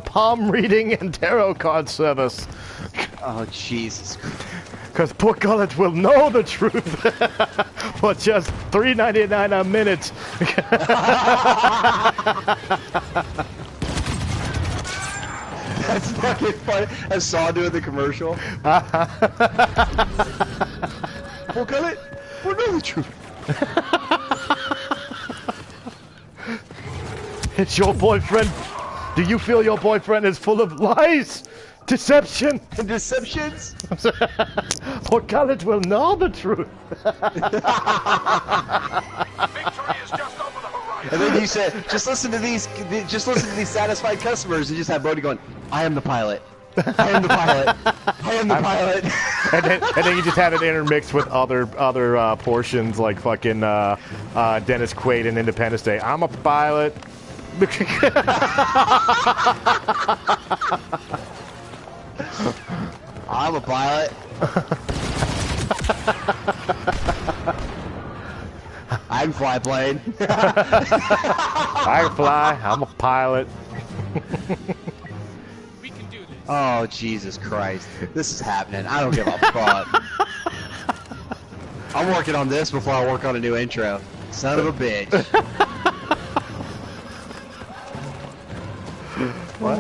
palm reading and tarot card service. Oh, Jesus. Because Portcullet will know the truth for just $3.99 a minute. That's fucking funny. I saw doing the commercial. Portcullet will know the truth. It's your boyfriend. Do you feel your boyfriend is full of lies? Deception? And deceptions? Portcullet will know the truth. Victory is just over the horizon. And then you said, just listen to these satisfied customers, and just have Bodie going, I am the pilot. I am the pilot. I am the pilot. and then you just have it intermixed with other portions like fucking Dennis Quaid in Independence Day. I'm a pilot. I'm a pilot. I can fly a plane. I can fly. I'm a pilot. We can do this. Oh, Jesus Christ. This is happening. I don't give a fuck. I'm working on this before I work on a new intro. Son of a bitch. What?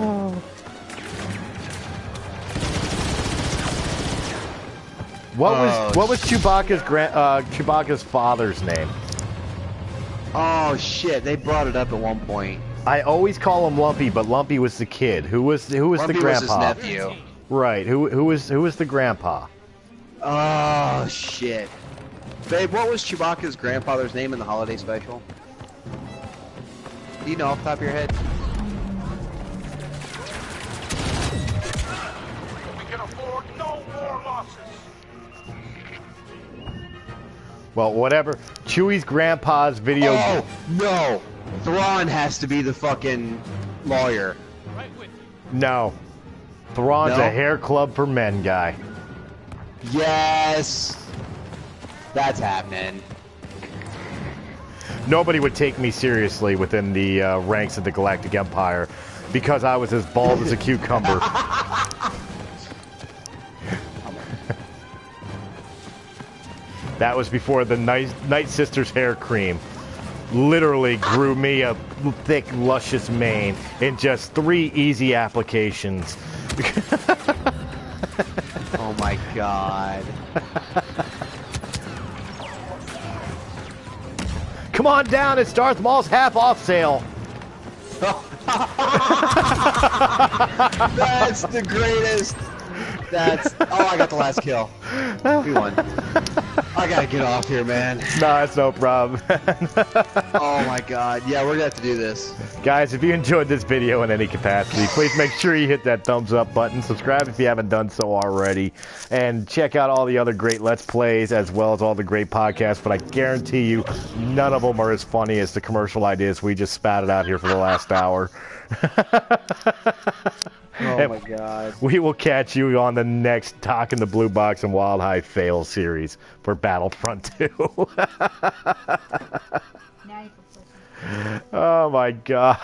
What was Chewbacca's father's name? Oh shit, they brought it up at one point. I always call him Lumpy, but Lumpy was the kid. Who was the Lumpy grandpa? was his nephew. Right. Who was the grandpa? Oh shit. Babe, what was Chewbacca's grandfather's name in the holiday special? Do you know off the top of your head? We can afford no more losses. Well, whatever. Chewie's grandpa's video. Oh no! Thrawn has to be the fucking lawyer. Right with you. No. Thrawn's No? a hair club for men guy. Yes! That's happening. Nobody would take me seriously within the ranks of the Galactic Empire because I was as bald as a cucumber. That was before the Night Sisters hair cream literally grew me a thick, luscious mane in just 3 easy applications. Oh my god. Come on down, it's Darth Maul's half-off sale. That's the greatest. Oh, I got the last kill. We won. I gotta get off here, man. No, it's no problem. Oh my god. Yeah, we're gonna have to do this. Guys, if you enjoyed this video in any capacity, please make sure you hit that thumbs up button. Subscribe if you haven't done so already. And check out all the other great Let's Plays as well as all the great podcasts. But I guarantee you, none of them are as funny as the commercial ideas we just spatted out here for the last hour. Oh my god. We will catch you on the next Talking the Blue Box and Wyldehigh Fail series for Battlefront 2. Now you can flip it. Oh my god.